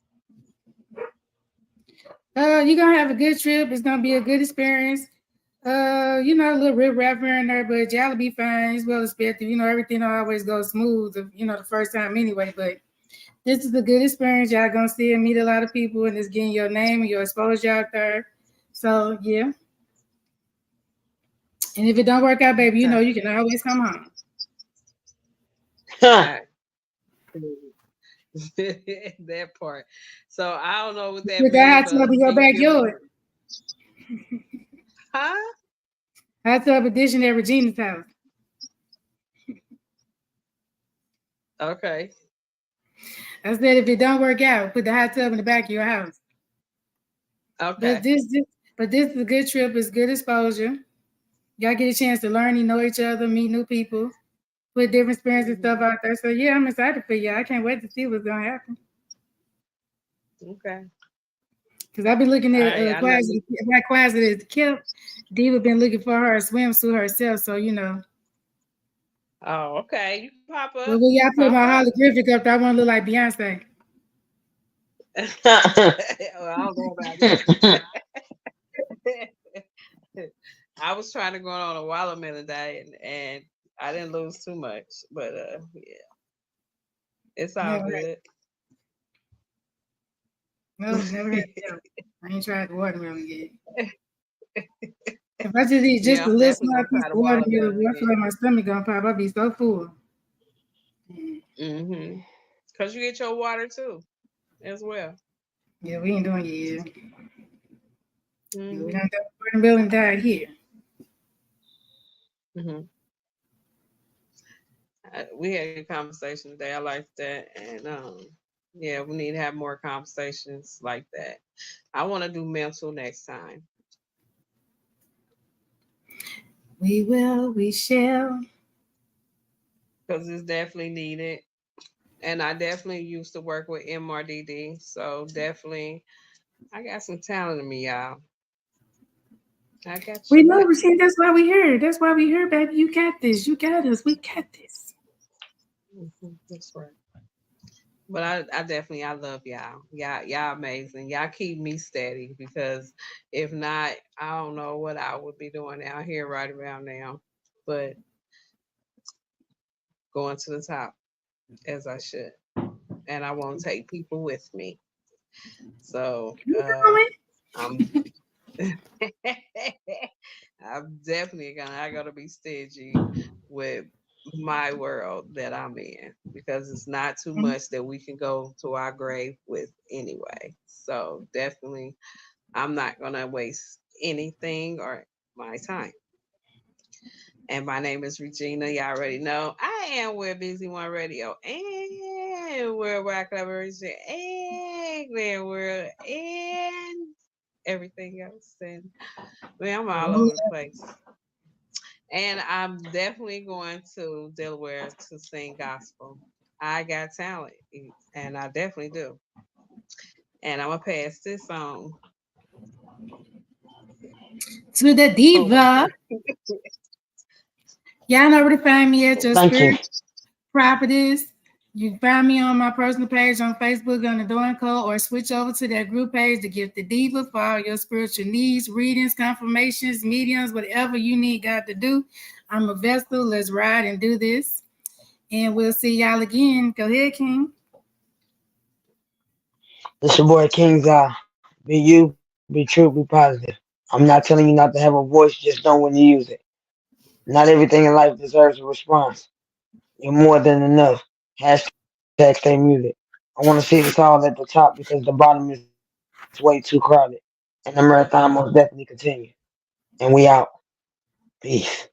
You're gonna have a good trip. It's gonna be a good experience. A little rip rap here and there, but y'all will be fine. It's well expected. Everything don't always go smooth, the first time anyway. But this is a good experience. Y'all gonna see and meet a lot of people, and it's getting your name and your exposure out there. So yeah. And if it don't work out, baby, Okay. you can always come home. Huh. All right. That part. So I don't know what that With that means, hot but tub in your can you give me backyard. huh? Hot tub edition at Regina's house. Okay. I said if it don't work out, put the hot tub in the back of your house. But Okay. this is a good trip. It's good exposure. Y'all get a chance to learn and know each other, meet new people, put different experiences and stuff out there. So yeah, I'm excited for y'all. I can't wait to see what's gonna happen. Okay. Cause I've been looking All at right. I know Quasi, you. not Quasi is Kip. Diva been looking for her a swimsuit herself. So Oh, okay. You can pop But up. when y'all put Pop my up. holographic up, I want to look like Beyonce. Well, I don't know about that. I was trying to go on a watermelon diet and I didn't lose too much, but yeah, it's all Never, good. never had that. I ain't tried the watermelon yet. If I just eat just Yeah, a I'm little definitely small gonna piece try of the watermelon, watermelon I feel like my stomach gonna pop. I'll be so full. again. Cause you get your water too, as well. Yeah, we ain't doing it yet. Yeah, we hmm don't do watermelon diet here. hmm we had a good conversation today. I like that, and yeah, we need to have more conversations like that. I want to do mental next time. We will, we shall. Because it's definitely needed. And I definitely used to work with MRDD. So definitely, I got some talent in me, y'all. I got We you know, back. Rasheen. That's why we here. That's why we here, baby. You got this. You got us. We got this. That's right. But I definitely, I love y'all. Y'all amazing. Y'all keep me steady because if not, I don't know what I would be doing out here right around now. But going to the top as I should. And I won't take people with me. So You know it. I'm I'm definitely I gotta be stingy with my world that I'm in because it's not too much that we can go to our grave with anyway. So definitely I'm not gonna waste anything or my time. And my name is Regina. Y'all already know I am with Busy One Radio and Worldwide Collaboration and Glam World and everything else. And man, I'm all over the place. And I'm definitely going to Delaware to sing gospel. I got talent, and I definitely do. And I'm gonna pass this on To the Oh my diva. goodness. Y'all know where to find me at your Thank you. spirit properties. You can find me on my personal page on Facebook on the Doing Code or switch over to that group page to give the diva for all your spiritual needs, readings, confirmations, mediums, whatever you need God to do. I'm a vessel. Let's ride and do this. And we'll see y'all again. Go ahead, King. This your boy King's Be you, be true, be positive. I'm not telling you not to have a voice, just know when to use it. Not everything in life deserves a response. You're more than enough. Hashtag stay muted. I want to see us all at the top because the bottom is way too crowded. And the marathon most definitely continue. And we out. Peace.